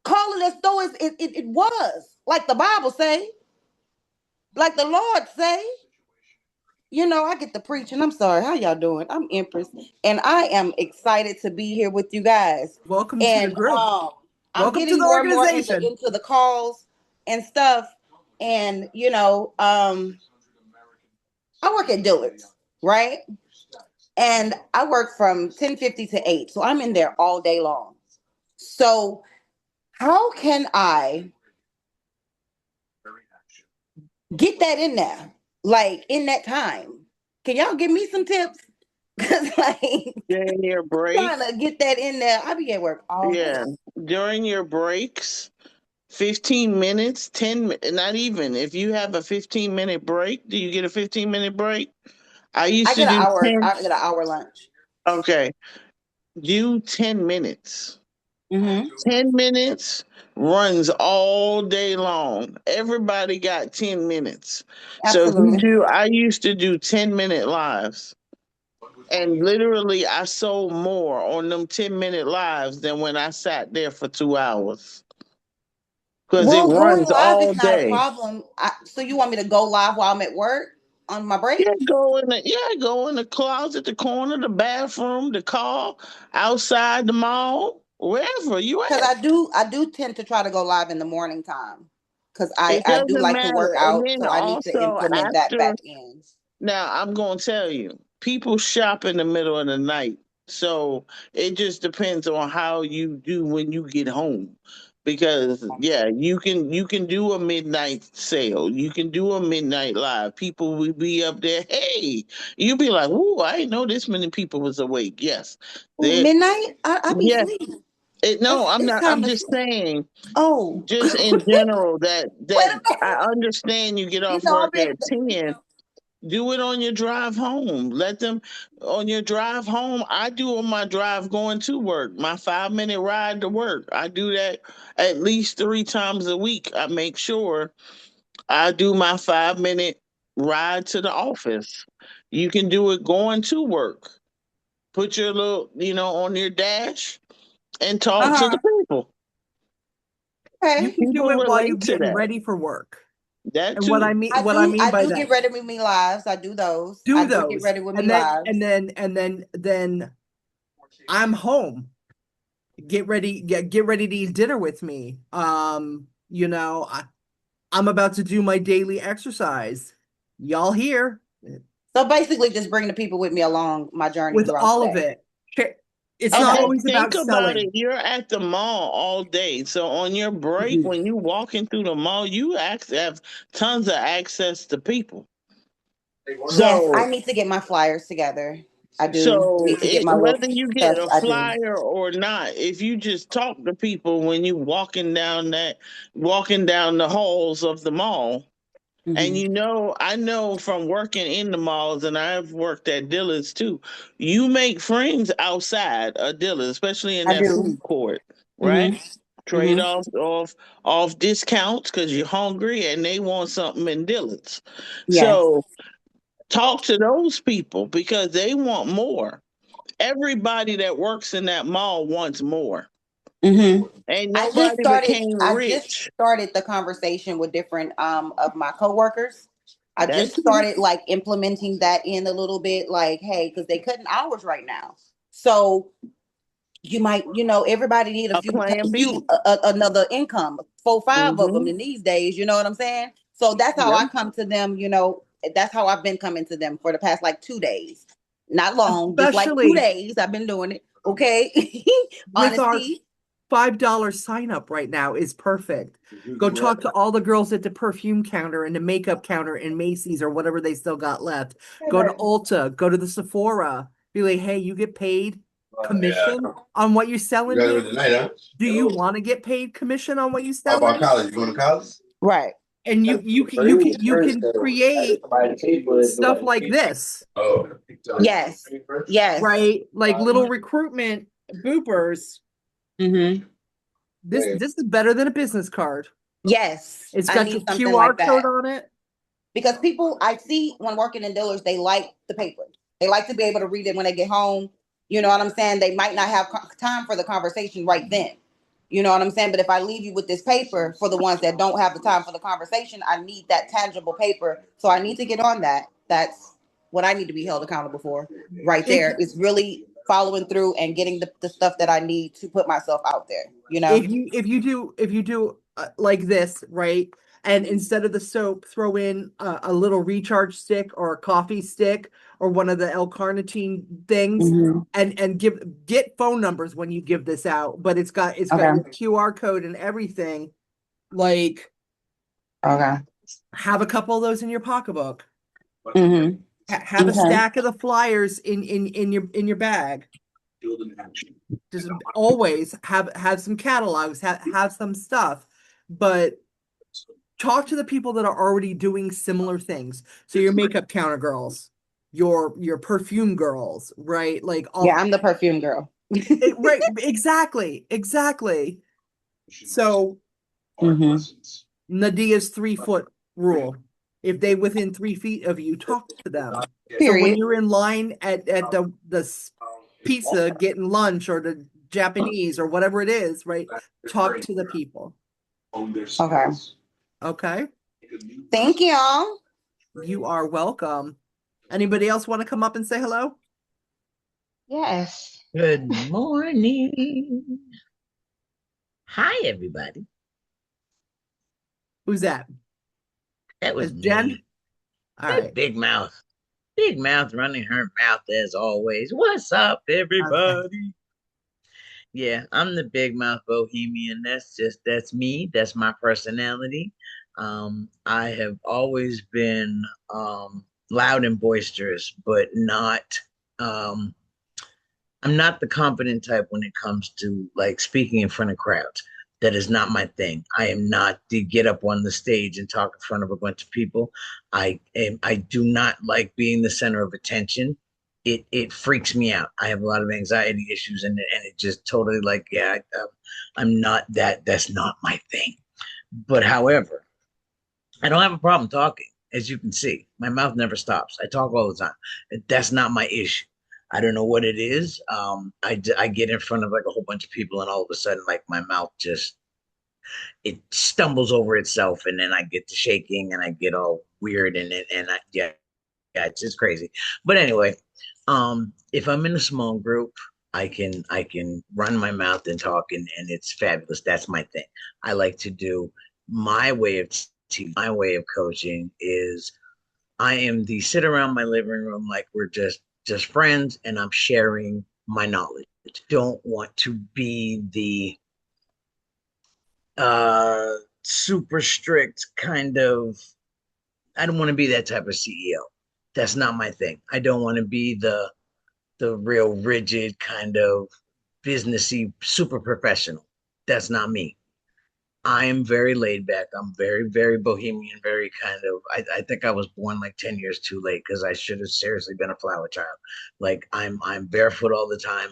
call it as though it was. Like the Bible say, like the Lord say. You know, I get to preach, and I'm sorry. How y'all doing? I'm Empress, and I am excited to be here with you guys. Welcome to the And group. I'm Welcome to getting the more and more organization. into the calls and stuff. And I work at Dillard's, right? And I work from 10:50 to 8, so I'm in there all day long. So how can I get that in there, like in that time? Can y'all give me some tips? Because like During your break, trying to get that in there. I be at work all day. yeah, during your breaks, 15 minutes, 10, not even. If you have a 15-minute break, do you get a 15-minute break? I I used to get an do hour. 10. I get an hour lunch. Okay, do 10 minutes. Mm-hmm. 10 minutes runs all day long. Everybody got 10 minutes. So if you Absolutely. do, I used to do 10-minute lives. And literally, I sold more on them 10-minute lives than when I sat there for 2 hours because it Well, going runs live all is not a day. problem. So you want me to go live while I'm at work on my break? Go in the closet, the corner, the bathroom, the car, outside the mall, wherever you Because at. I do tend to try to go live in the morning time. Because It I do doesn't like to work matter. And out, then so I need to also implement that after. back in. Now, I'm going to tell you, people shop in the middle of the night. So it just depends on how you do when you get home. Because yeah, you can do a midnight sale. You can do a midnight live. People will be up there. Hey, you'll be like, "Ooh, I didn't know this many people was awake." Yes, Oh, there. midnight? I be Yeah. sleep. No, I'm It's not. time I'm to just sleep. saying. Oh, Just wait in general, that a I minute. understand you get You off know I'm work being at 10. Do it on your drive home. Let them on your drive home. I do on my drive going to work, my 5-minute ride to work. I do that at least 3 times a week. I make sure I do my 5-minute ride to the office. You can do it going to work. Put your little, on your dash and talk to the Uh-huh. people. You Okay. can do People it while you're relate to getting that. ready for work. That And what I too. mean what I mean I by do that, get ready with me lives. I do those. I do do get those. ready with me And then and lives. then and then I'm home. Get ready to eat dinner with me. I'm about to do my daily exercise. Y'all here So basically just bring the people with me along my journey with throughout the all of day. it. It's not Okay. Okay, always think about about it. selling. You're at the mall all day. So on your break, Mhm. when you walking through the mall, you have tons of access to people. Yes, I So need to get my flyers together. I do so need to get my little whether you stuff. get a I do. flyer or not, if you just talk to people when you walking down the halls of the mall. And Hmm. I know from working in the malls, and I've worked at Dillard's too. You make friends outside of Dillard's, especially in I that do. food court, Hmm. right? Trade Hmm. off discounts because you're hungry and they want something in Dillard's. Yes. So talk to those people because they want more. Everybody that works in that mall wants more. Hmm. Ain't nobody became I just rich. started the conversation with different of my coworkers. I That just too. started like implementing that in a little bit, like, hey, because they cutting hours right now. So you might, everybody need A plan B. another income, four, five of them Mm-hmm. in these days. You know what I'm saying? So that's how Yep. I come to them. That's how I've been coming to them for the past like 2 days. Not long, just like two Especially days. I've been doing it. Okay, with our honesty. $5 sign up right now is perfect. Go talk to all the girls at the perfume counter and the makeup counter in Macy's or whatever they still got left. Go to Ulta, go to the Sephora. Be like, hey, you get paid commission on what you're selling here? Do you want to get paid commission on what you How selling? about college? You going to college? Right. And you can create stuff like this, Oh. Yes. Yes. right? Like little recruitment boopers. Mm-hmm. This is better than a business card. Yes. It's I got your need something QR like code that. on it. Because people I see when working in dealers, they like the paper. They like to be able to read it when they get home. You know what I'm saying? They might not have time for the conversation right then. You know what I'm saying? But if I leave you with this paper for the ones that don't have the time for the conversation, I need that tangible paper. So I need to get on that. That's what I need to be held accountable for right If there. It's really following through and getting the stuff that I need to put myself out there, you know? if you do like this, right? And instead of the soap, throw in a little recharge stick or a coffee stick or one of the L-carnitine things, Mm-hmm. and get phone numbers when you give this out. But it's got Okay. your QR code and everything. Like, Okay. have a couple of those in your pocketbook. Mm-hmm. Have a Okay. stack of the flyers in your bag. Just always have some catalogs, have some stuff, but talk to the people that are already doing similar things. So your makeup counter girls, your perfume girls, right? Like Yeah, all I'm the perfume girl. right, exactly. So Mm-hmm. Nadia's 3 foot rule. If they within 3 feet of you, talk to them. So when Period. you're in line at the pizza getting lunch or the Japanese or whatever it is, right? Talk to the people. Okay. Okay. Thank y'all. You are welcome. Anybody else want to come up and say hello? Yes. Good morning. Hi, everybody. Who's that? That Is was Jen? me. All That right. big mouth. Big mouth running her mouth as always. What's up, Okay. everybody? Yeah, I'm the big mouth bohemian. That's me. That's my personality. I have always been loud and boisterous, but not um I'm not the confident type when it comes to like speaking in front of crowds. That is not my thing. I am not the get up on the stage and talk in front of a bunch of people. I do not like being the center of attention. It freaks me out. I have a lot of anxiety issues, and it just totally like I'm not that. That's not my thing. But however, I don't have a problem talking. As you can see, my mouth never stops. I talk all the time. That's not my issue. I don't know what it is. I get in front of like a whole bunch of people, and all of a sudden, like my mouth just it stumbles over itself, and then I get to shaking, and I get all weird, yeah, it's just crazy. But anyway, if I'm in a small group, I can run my mouth and talk, and it's fabulous. That's my thing. I like to do my way of my way of coaching is I am the sit around my living room like we're just friends, and I'm sharing my knowledge. Don't want to be the super strict kind of. I don't want to be that type of CEO. That's not my thing. I don't want to be the real rigid kind of businessy super professional. That's not me. I am very laid back. I'm very bohemian, very kind of I think I was born like 10 years too late because I should have seriously been a flower child. Like I'm barefoot all the time.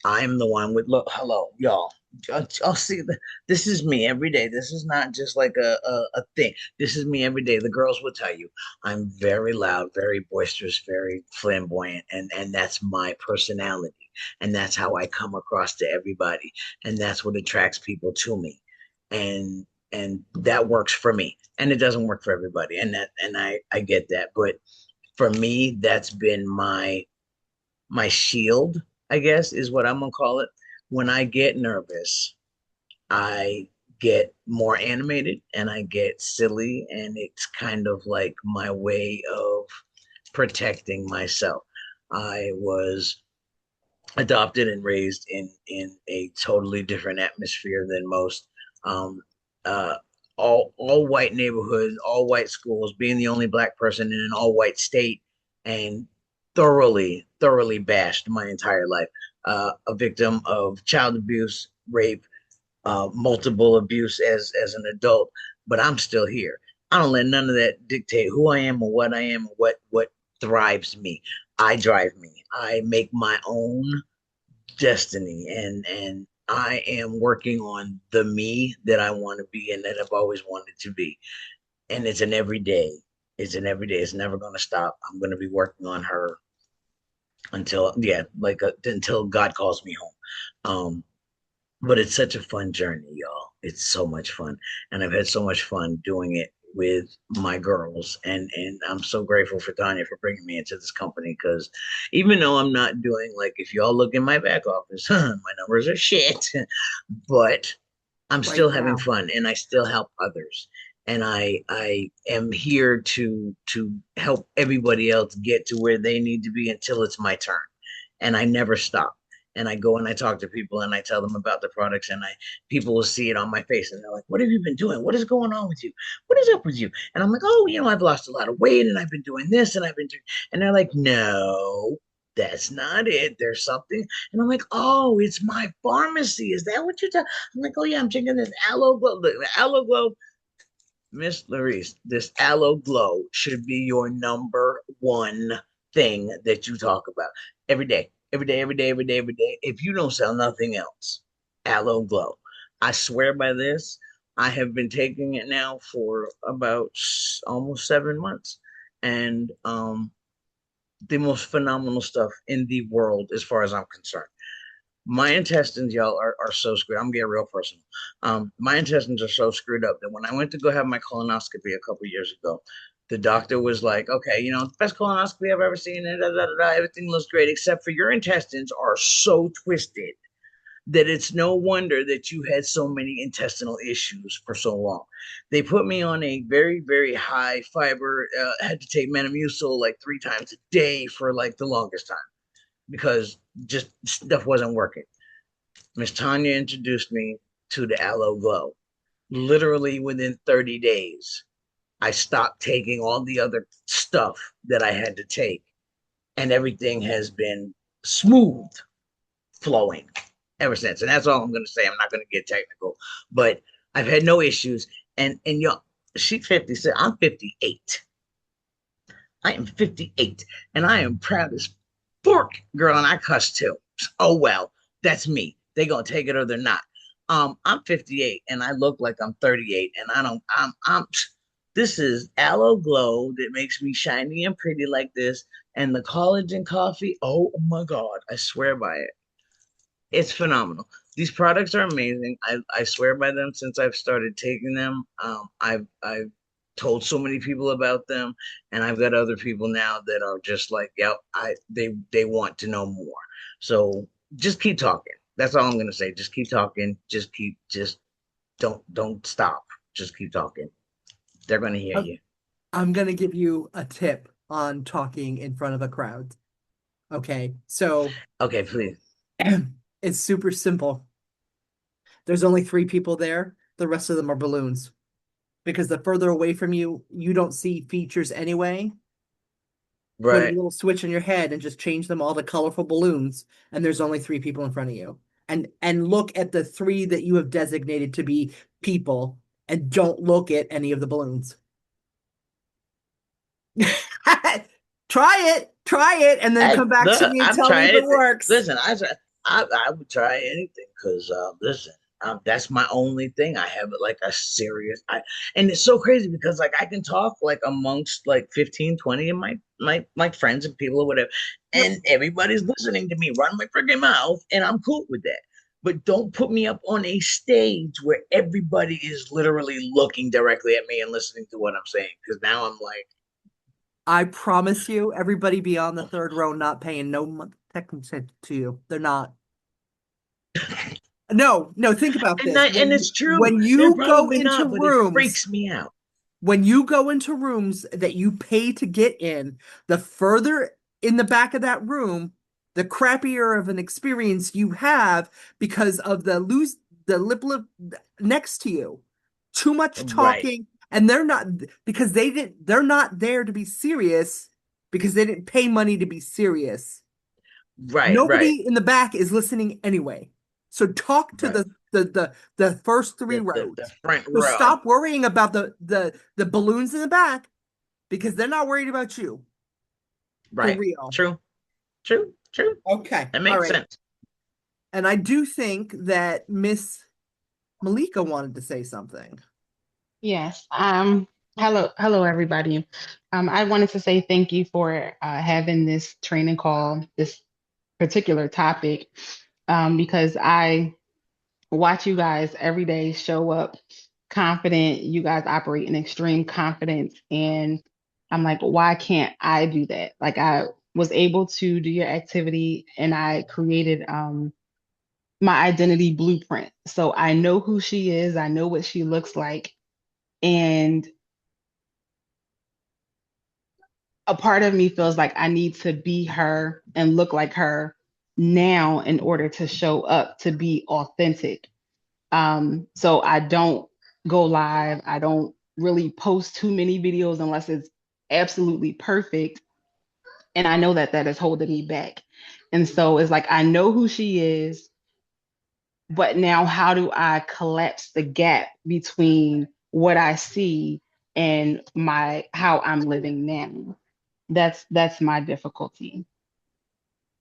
I'm the one with look, hello, y'all. I'll see this is me every day. This is not just like a thing. This is me every day. The girls will tell you I'm very loud, very boisterous, very flamboyant, and that's my personality. And that's how I come across to everybody. And that's what attracts people to me. And that works for me. And it doesn't work for everybody. And I get that. But for me, that's been my shield, I guess, is what I'm gonna call it. When I get nervous, I get more animated and I get silly, and it's kind of like my way of protecting myself. I was adopted and raised in a totally different atmosphere than most. Um, uh, all white neighborhoods, all white schools, being the only black person in an all white state, and thoroughly bashed my entire life. A victim of child abuse, rape, multiple abuse as an adult, but I'm still here. I don't let none of that dictate who I am or what I am or what thrives me. I drive me. I make my own destiny, and I am working on the me that I want to be and that I've always wanted to be. And it's an everyday. It's an everyday. It's never going to stop. I'm going to be working on her until until God calls me home. But it's such a fun journey, y'all. It's so much fun, and I've had so much fun doing it with my girls, and I'm so grateful for Tanya for bringing me into this company because even though I'm not doing like if y'all look in my back office, my numbers are shit, but I'm right still having now. fun and I still help others. And I am here to help everybody else get to where they need to be until it's my turn. And I never stop. And I go and I talk to people and I tell them about the products and I people will see it on my face and they're like, "What have you been doing? What is going on with you? What is up with you?" And I'm like, "Oh, I've lost a lot of weight and I've been doing this and I've been doing," and they're like, "No, that's not it. There's something." And I'm like, "Oh, it's my pharmacy. Is that what you're talking?" I'm like, "Oh yeah, I'm drinking this aloe glow. The aloe glow, Miss Larice, this aloe glow should be your number one thing that you talk about every day, every day, every day, every day, every day. If you don't sell nothing else, aloe glow. I swear by this. I have been taking it now for about almost 7 months, and the most phenomenal stuff in the world as far as I'm concerned. My intestines, y'all, are so screwed. I'm getting real personal. My intestines are so screwed up that when I went to go have my colonoscopy a couple years ago, the doctor was like, "Okay, best colonoscopy I've ever seen, and everything looks great, except for your intestines are so twisted that it's no wonder that you had so many intestinal issues for so long." They put me on a very, very high fiber, had to take Metamucil like 3 times a day for like the longest time because just stuff wasn't working. Miss Tanya introduced me to the Aloe Glow. Literally within 30 days, I stopped taking all the other stuff that I had to take, and everything has been smooth flowing ever since. And that's all I'm going to say. I'm not going to get technical, but I've had no issues. And y'all, she's 56. I'm 58. I am 58, and I am proud as fork, girl, and I cuss too. Oh well, that's me. They gonna take it or they're not. I'm 58 and I look like I'm 38, and I don't. I'm. This is aloe glow that makes me shiny and pretty like this, and the collagen coffee. Oh my god, I swear by it. It's phenomenal. These products are amazing. I swear by them since I've started taking them. I've told so many people about them, and I've got other people now that are just like, yep, they want to know more. So just keep talking. That's all I'm gonna say. Just keep talking. Just don't stop. Just keep talking. They're gonna hear I'm, you. I'm gonna give you a tip on talking in front of a crowd. Okay, so Okay, please. it's super simple. There's only three people there. The rest of them are balloons because the further away from you, you don't see features anyway. Put a Right. little switch in your head and just change them all to colorful balloons, and there's only three people in front of you. And look at the three that you have designated to be people, and don't look at any of the balloons. Try it, and then come back to me and I've tell me tried if it it. works. Listen, I would try anything because listen, that's my only thing. I have it like a serious. And it's so crazy because like I can talk like amongst like 15, 20 of my friends and people or whatever, Yep. and everybody's listening to me run my freaking mouth, and I'm cool with that. But don't put me up on a stage where everybody is literally looking directly at me and listening to what I'm saying because now I'm like. I promise you, everybody beyond the third row not paying no attention to you. They're not. No, no, think about And this. I, and it's true. When They're you go probably into not, but it rooms, freaks me out. when you go into rooms that you pay to get in, the further in the back of that room, the crappier of an experience you have because of the lip next to you. Too much Right, talking, and they're not because they're not there to be serious because they didn't pay money to be serious. right, right, Nobody in the back is listening anyway. So talk to right. the first three The rows. front So row. stop worrying about the balloons in the back because they're not worried about you for Right. real. True, true, true. Okay. That All makes right. sense. And I do think that Miss Malika wanted to say something. Yes. Hello, everybody. I wanted to say thank you for having this training call, this particular topic, because I watch you guys every day show up confident. You guys operate in extreme confidence, and I'm like, why can't I do that? Like, I was able to do your activity, and I created my identity blueprint. So I know who she is. I know what she looks like. And a part of me feels like I need to be her and look like her now in order to show up to be authentic. So I don't go live. I don't really post too many videos unless it's absolutely perfect. And I know that that is holding me back. And so it's like I know who she is, but now how do I collapse the gap between what I see and my how I'm living now? That's my difficulty.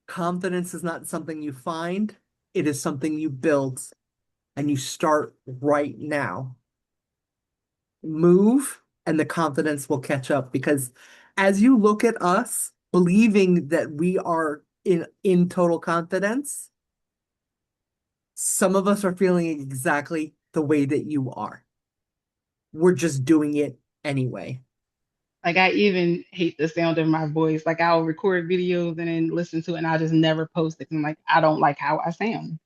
Confidence is not something you find, it is something you build, and you start right now. Move, and the confidence will catch up because as you look at us, believing that we are in total confidence, some of us are feeling exactly the way that you are. We're just doing it anyway. Like I even hate the sound of my voice. Like I'll record videos and then listen to it and I just never post it. 'Cause I'm like, I don't like how I sound.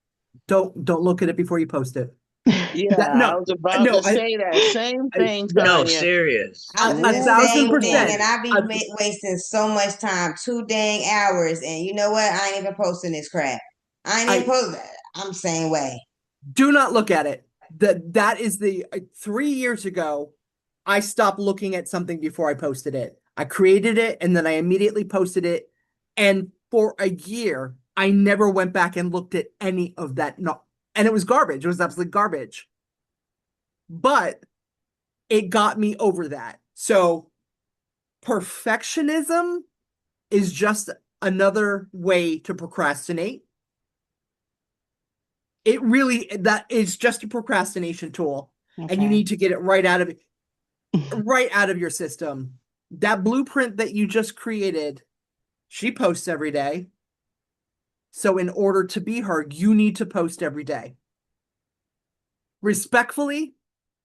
Don't look at it before you post it. Yeah, That I no, was about no, to say that same I thing, the, No, Tanya. serious. I do a the thousand same thing, percent. and I be Uh, wasting so much time, 2 dang hours. And you know what? I ain't even posting this crap. I ain't even I post. I'm same way. do not look at it. That is the 3 years ago, I stopped looking at something before I posted it. I created it and then I immediately posted it. And for a year, I never went back and looked at any of that. No, and it was garbage. It was absolutely garbage. But it got me over that. So perfectionism is just another way to procrastinate. It really that is just a procrastination tool, and you Okay. need to get it right out of your system. That blueprint that you just created, she posts every day. So in order to be her, you need to post every day. Respectfully,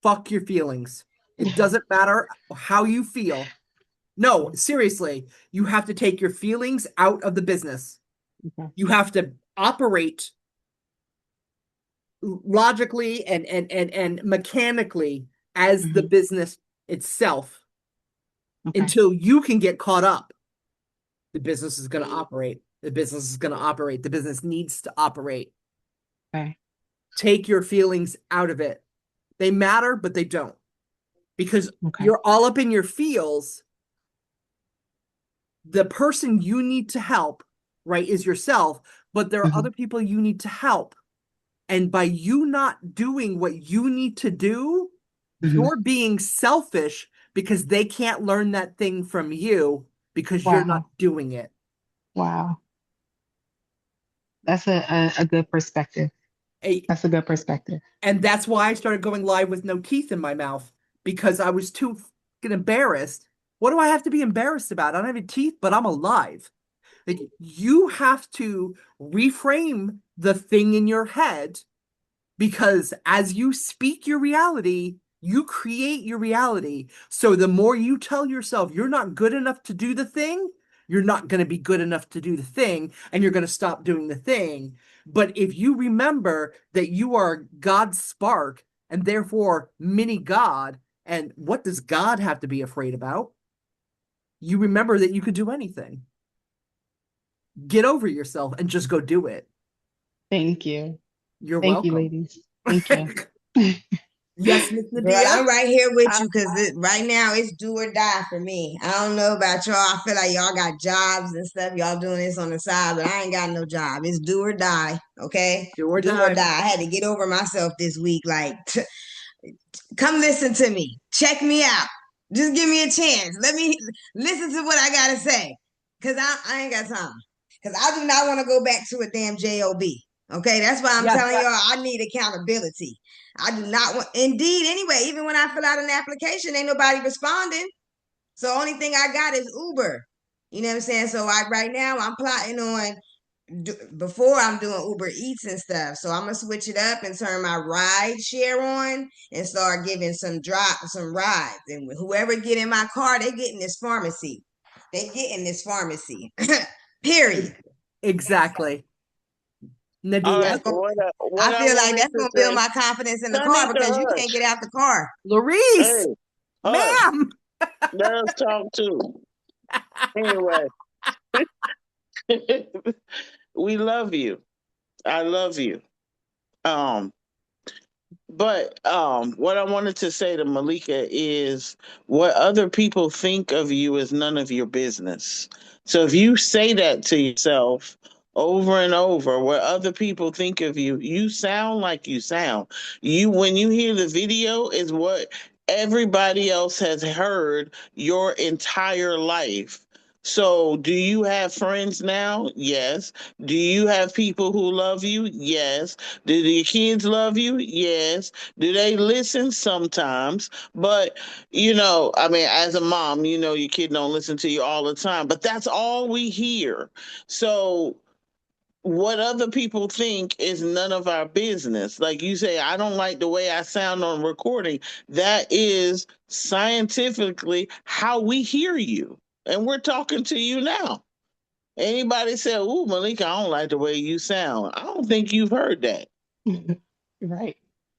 fuck your feelings. It doesn't matter how you feel. No, seriously, you have to take your feelings out of the business. Okay. You have to operate logically and mechanically as the Hmm. business itself Okay. until you can get caught up. The business is going to operate. The business is going to operate. The business needs to operate. Okay. Take your feelings out of it. They matter, but they don't because Okay. you're all up in your feels. The person you need to help, right, is yourself, but there are Hmm. other people you need to help. And by you not doing what you need to do, Hmm. you're being selfish because they can't learn that thing from you because you're not Wow. doing it. Wow. That's a good perspective. That's a good perspective. And that's why I started going live with no teeth in my mouth because I was too fucking embarrassed. What do I have to be embarrassed about? I don't have any teeth, but I'm alive. Like you have to reframe the thing in your head because as you speak your reality, you create your reality. So the more you tell yourself you're not good enough to do the thing, you're not going to be good enough to do the thing, and you're going to stop doing the thing. But if you remember that you are God's spark and therefore mini God, and what does God have to be afraid about? You remember that you could do anything. Get over yourself and just go do it. Thank you. You're Thank you, welcome. ladies. Thank you. Yes, Miss Girl, Nadia? I'm right here with you because right now it's do or die for me. I don't know about y'all. I feel like y'all got jobs and stuff. Y'all doing this on the side, but I ain't got no job. It's do or die. Okay. Do or Do or die. die. I had to get over myself this week. Like, come listen to me. Check me out. Just give me a chance. Let me listen to what I gotta say. Cause I ain't got time. Cause I do not want to go back to a damn job. Okay, that's why I'm Yes. telling y'all I need accountability. I do not want indeed anyway, even when I fill out an application, ain't nobody responding. So only thing I got is Uber. You know what I'm saying? So I right now I'm plotting on before I'm doing Uber Eats and stuff. So I'm gonna switch it up and turn my ride share on and start giving some rides. And whoever get in my car, they get in this pharmacy. They get in this pharmacy. Period. Exactly. All Nadia. right. That's gonna What I I feel like wanted that's to gonna build say, my confidence in the turn car it because you to can't hush. get out the car. Larice. Hey, hush. Ma'am. Let us talk too. Anyway, we love you. I love you. Um, But what I wanted to say to Malika is what other people think of you is none of your business. So if you say that to yourself over and over, what other people think of you, you sound like you sound. You when you hear the video is what everybody else has heard your entire life. So, do you have friends now? Yes. Do you have people who love you? Yes. Do your kids love you? Yes. Do they listen? Sometimes. But, I mean, as a mom, your kid don't listen to you all the time, but that's all we hear. So what other people think is none of our business. Like you say, I don't like the way I sound on recording. That is scientifically how we hear you. And we're talking to you now. Anybody say, "Ooh, Malika, I don't like the way you sound." I don't think you've heard that. Right.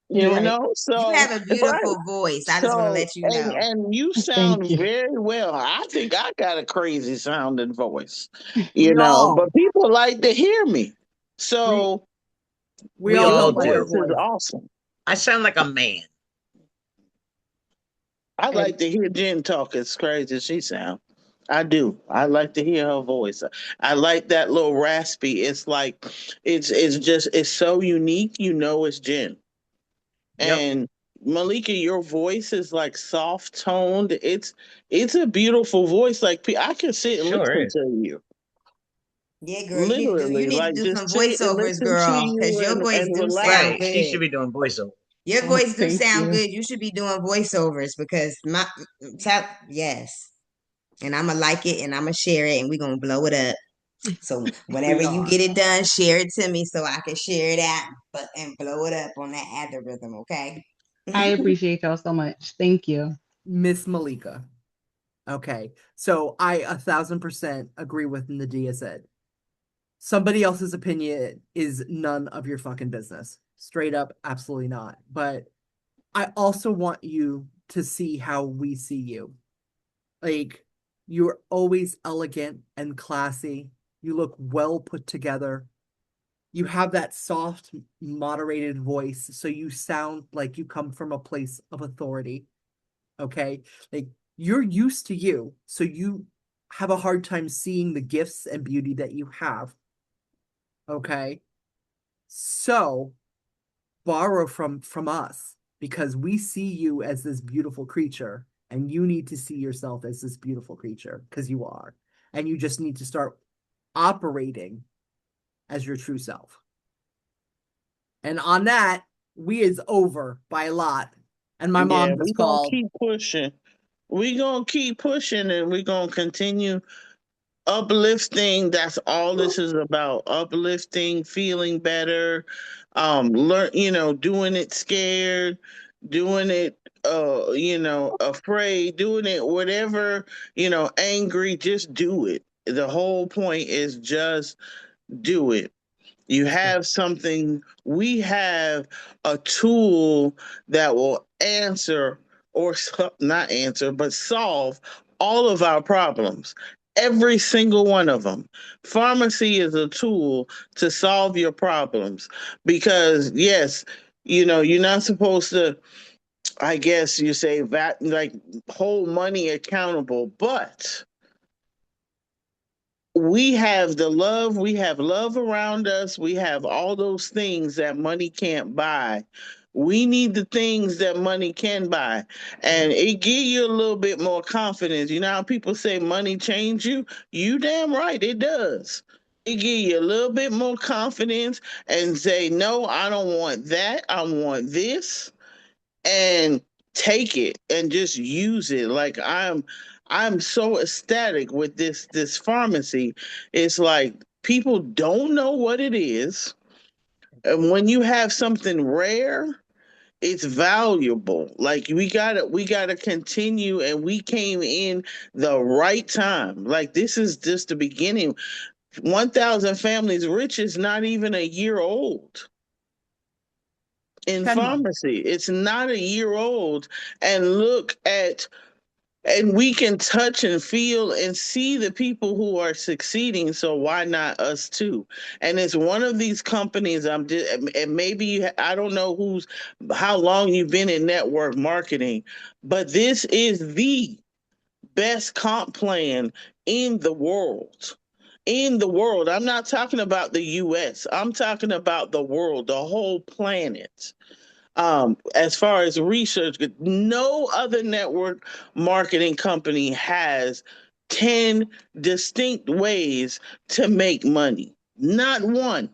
You're You right. know, You so have a right. beautiful voice. I just want to So let you and know. and you Thank sound you. very well. I think I got a crazy sounding voice, We but all. people like to hear me. We So we We all your all don't like our do. voice is voice. awesome. I sound like a man. I And like to hear Jen talk as crazy as she sounds. I do. I like to hear her voice. I like that little raspy. It's like it's so unique. You know, it's Jen. Yep. And Malika, your voice is like soft toned. It's a beautiful voice. Like I can sit and Sure listen is. to you, Yeah, girl, you literally. need to Like do just some sit and voiceovers, listen to girl, because you your voice and do sound Right. relax. She should good. be doing voiceover. Your Oh, voice do thank sound you. good. You should be doing voiceovers because yes. And I'ma like it and I'ma share it and we're gonna blow it up. So whenever we you are. get it done, share it to me so I can share it out but and blow it up on that algorithm, okay? I appreciate y'all so much. Thank you. Miss Malika. Okay. So I 1,000% agree with Nadia said. Somebody else's opinion is none of your fucking business. Straight up, absolutely not. But I also want you to see how we see you. Like, you're always elegant and classy. You look well put together. You have that soft, moderated voice. So you sound like you come from a place of authority. Okay. Like, you're used to you. So you have a hard time seeing the gifts and beauty that you have. Okay. So borrow from us because we see you as this beautiful creature and you need to see yourself as this beautiful creature because you are. And you just need to start operating as your true self. And on that, we is over by a lot. And my Yeah, mom we just gonna called. keep pushing. We gonna keep pushing, and we gonna continue uplifting. That's all this is about: uplifting, feeling better, learn, doing it scared, doing it afraid, doing it whatever, angry. Just do it. The whole point is just do it. You have something. We have a tool that will answer, or not answer but solve all of our problems. Every single one of them. Pharmacy is a tool to solve your problems because, yes, you're not supposed to, I guess you say that, like, hold money accountable, but we have love around us, we have all those things that money can't buy. We need the things that money can buy, and it give you a little bit more confidence. You know how people say money change you damn right it does. It give you a little bit more confidence and say, no, I don't want that, I want this, and take it and just use it. Like, I'm so ecstatic with this pharmacy. It's like people don't know what it is, and when you have something rare, it's valuable. Like, we gotta continue, and we came in the right time. Like, this is just the beginning. 1,000 families rich is not even a year old in 10 months. pharmacy. It's not a year old. And look at, and we can touch and feel and see the people who are succeeding. So why not us too? And it's one of these companies. I'm just, and maybe I don't know how long you've been in network marketing, but this is the best comp plan in the world. In the world. I'm not talking about the US. I'm talking about the world, the whole planet. As far as research, no other network marketing company has 10 distinct ways to make money. Not one.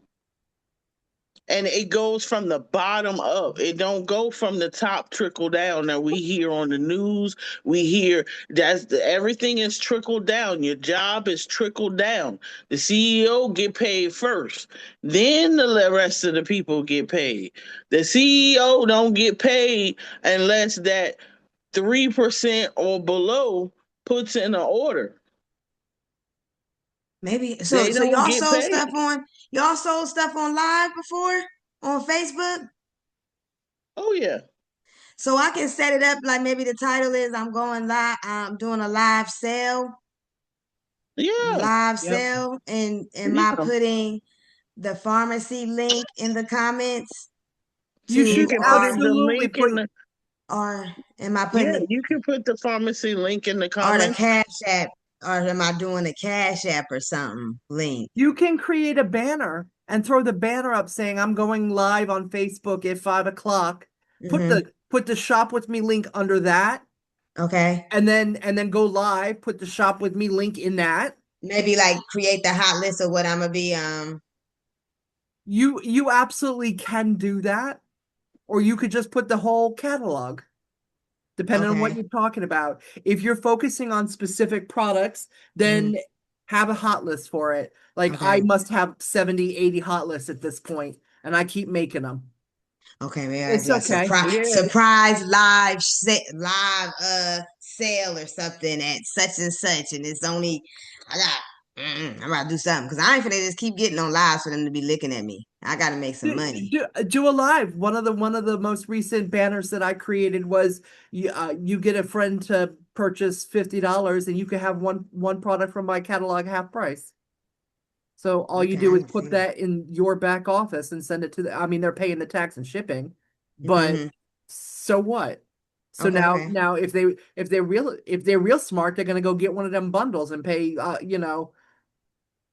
And it goes from the bottom up. It don't go from the top trickle down that we hear on the news. We hear everything is trickled down. Your job is trickled down. The CEO get paid first, then the rest of the people get paid. The CEO don't get paid unless that 3% or below puts in an order. Maybe so. They So don't get paid. y'all sold stuff on live before on Facebook. Oh yeah, So I can set it up like maybe the title is I'm going live. I'm doing a yeah, live Yep. sale, and am I yeah. putting the pharmacy link in the comments You You to should can put it, the absolutely link in put the or am I Yeah, putting you can put the pharmacy link in the or the comments. cash app or am I doing a cash app or something link? you can create a banner and throw the banner up saying I'm going live on Facebook at 5 o'clock. Mm-hmm. Put the shop with me link under that, Okay. and then go live, put the shop with me link in that. Maybe like create the hot list of what I'm gonna be You absolutely can do that, or you could just put the whole catalog, depending on what okay. you're talking about. If you're focusing on specific products, Hmm. then have a hot list for it. Like I Okay. must have 70, 80 hot lists at this point, and I keep making them. Okay, maybe I It's do a okay. Yeah, surprise live sale or something at such and such, and it's only I got I'm about to do something because I ain't finna just keep getting on lives for them to be looking at me. I gotta make some money. Do a live. One of the most recent banners that I created was you get a friend to purchase $50 and you can have one product from my catalog half price. So all you Okay, I do is didn't put see that. that in your back office and send it to I mean, they're paying the tax and shipping, but Mm-hmm. so what? So Okay, okay. now if they're real smart, they're gonna go get one of them bundles and pay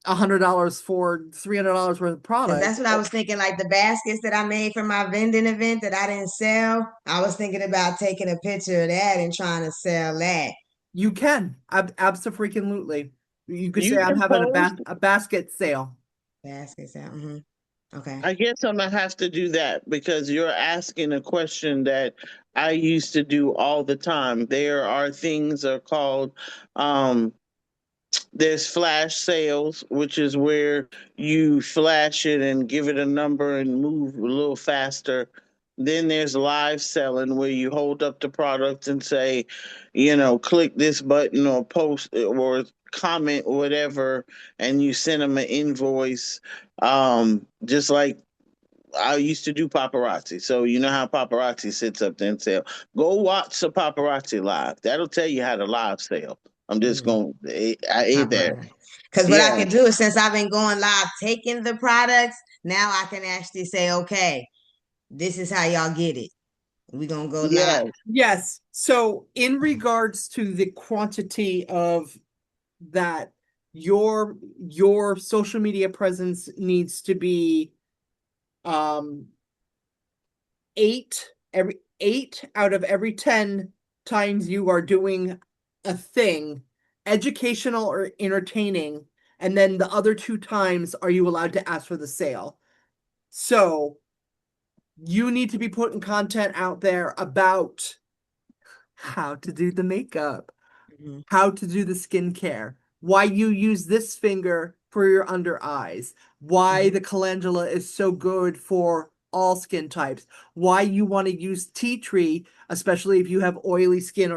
$100 for $300 worth of Because product. that's what I was thinking, like the baskets that I made for my vending event that I didn't sell. I was thinking about taking a picture of that and trying to sell that. You can. Abso-freaking-lutely. You could say you I'm can having post. a basket sale. Baskets out. Hmm. Okay. I guess I'm gonna have to do that because you're asking a question that I used to do all the time. There are things are called um there's flash sales, which is where you flash it and give it a number and move a little faster. Then there's live selling where you hold up the product and say, click this button or post or comment or whatever, and you send them an invoice. Just like I used to do paparazzi. So you know how paparazzi sits up there and say, go watch the paparazzi live. That'll tell you how to live sell. I'm just Mhm. going. I ate there. Because what I Yeah, can do is since I've been going live taking the products, now I can actually say, okay, this is how y'all get it. We're gonna go live. yeah, Yes. So in regards to the quantity of that, your social media presence needs to be um 8 out of every 10 times you are doing a thing, educational or entertaining, and then the other 2 times are you allowed to ask for the sale. So you need to be putting content out there about how to do the makeup, Mhm. how to do the skincare, why you use this finger for your under eyes, why Mhm. the calendula is so good for all skin types, why you want to use tea tree, especially if you have oily skin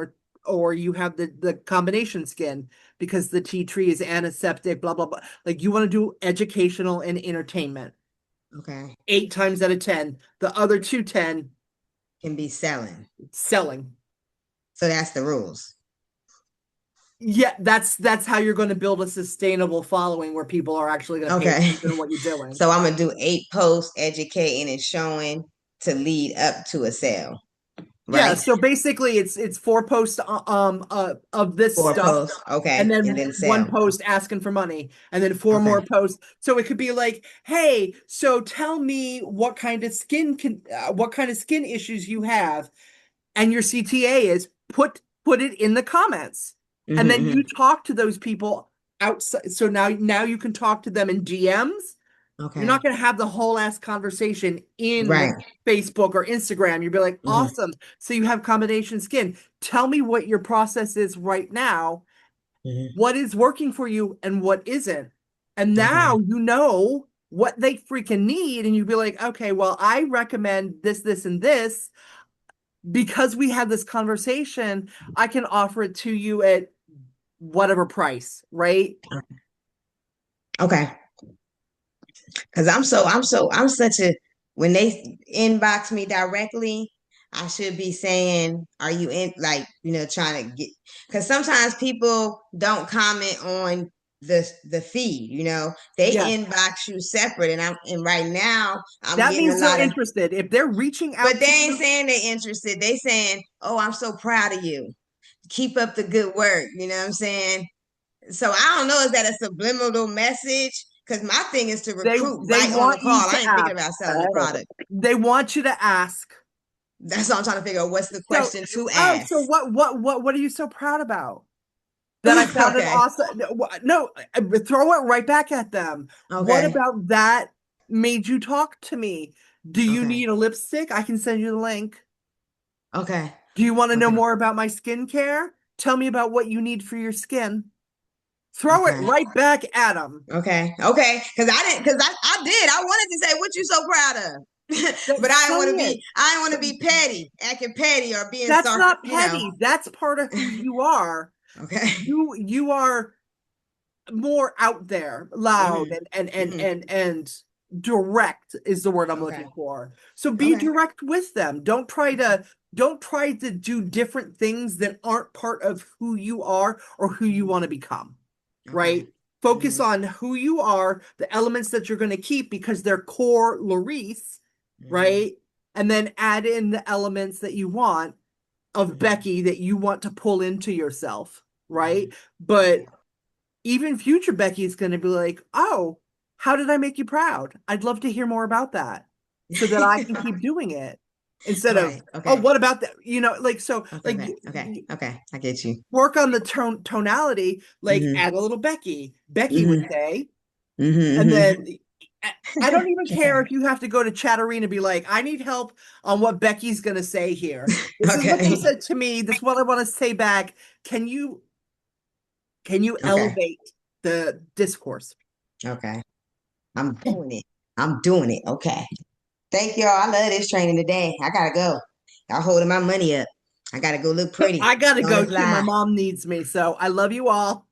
or you have the combination skin, because the tea tree is antiseptic, blah blah blah. Like you want to do educational and entertainment. Okay. 8 times out of 10. The other 2 10 Can be selling. selling. So that's the rules. Yeah, that's how you're going to build a sustainable following where people are actually going to pay Okay. attention to what you're doing. So I'm gonna do 8 posts educating and showing to lead up to a sale, Yeah, right? so basically it's 4 posts of this stuff, Four posts, okay, and and then then one sell. post asking for money, and then four Okay. more posts. So it could be like, "Hey, so tell me what kind of skin issues you have," and your CTA is put it in the comments, and then Mm-hmm, you talk to those people outside. So now you can talk to them in DMs. You're okay. not going to have the whole ass conversation in Right. Facebook or Instagram. You'll be like, Mm-hmm, awesome. So you have combination skin. Tell me what your process is right now, mm-hmm. what is working for you and what isn't. And now Okay. you know what they freaking need. And you'd be like, okay, well, I recommend this, this, and this. Because we had this conversation, I can offer it to you at whatever price, right? Okay. Because I'm such a, when they inbox me directly, I should be saying, are you in, like, trying to get, because sometimes people don't comment on the feed, they Yes. inbox you separate. And right now I'm That getting a means they're lot of, interested. If they're reaching but out they to ain't you, saying they interested. They saying, oh, I'm so proud of you. Keep up the good work. You know what I'm saying? So I don't know, is that a subliminal message? Because my thing is to recruit they right on the want you call. I to ain't thinking ask. about selling the product. They want you to ask. That's what I'm trying to figure out. What's the So, question to oh, ask? so what are you so proud about? That I found an Okay. awesome. No, throw it right back at them. What Okay. about that made you talk to me? Do you Okay. need a lipstick? I can send you the link. Okay. Do you want to know Okay. more about my skincare? Tell me about what you need for your skin. Throw it Okay. right back at them. Okay. Okay. Because I didn't, because I did. I wanted to say, what you so proud of? But I didn't Say want to it. be, I didn't want to be petty, acting petty or being That's sarcastic, not petty. That's part of who you are. Okay. You are more out there, loud Hmm. Hmm. and direct is the word I'm Okay. looking for. So be Okay. direct with them. Don't try to do different things that aren't part of who you are or who you want to become. Okay. Right? Focus Hmm. on who you are, the elements that you're going to keep because they're core Larice, Hmm. right? And then add in the elements that you want of Hmm. Becky that you want to pull into yourself, right? Hmm. But even future Becky is going to be like, oh, how did I make you proud? I'd love to hear more about that so that I can keep doing it instead of, Right. oh, Okay. what about that? Like, so, Okay. like, Okay. Okay. Okay. I get you. work on the tonality, like, Hmm. add a little Becky. Becky would Hmm. say, and Hmm. then I don't even care Okay. if you have to go to Chatterina and be like, I need help on what Becky's going to say here. This is what they Okay. said to me. This is what I want to say back. Can you Okay. elevate the discourse? Okay. I'm doing it. I'm doing it. Okay. Thank y'all. I love this training today. I gotta go. Y'all holding my money up. I gotta go look pretty I gotta on go this too. My live. mom needs me. So I love you all.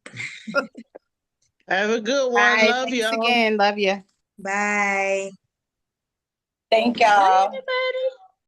have a good one. Bye. Love Thanks y'all. again. Love you. Bye. Thank Bye, y'all. everybody.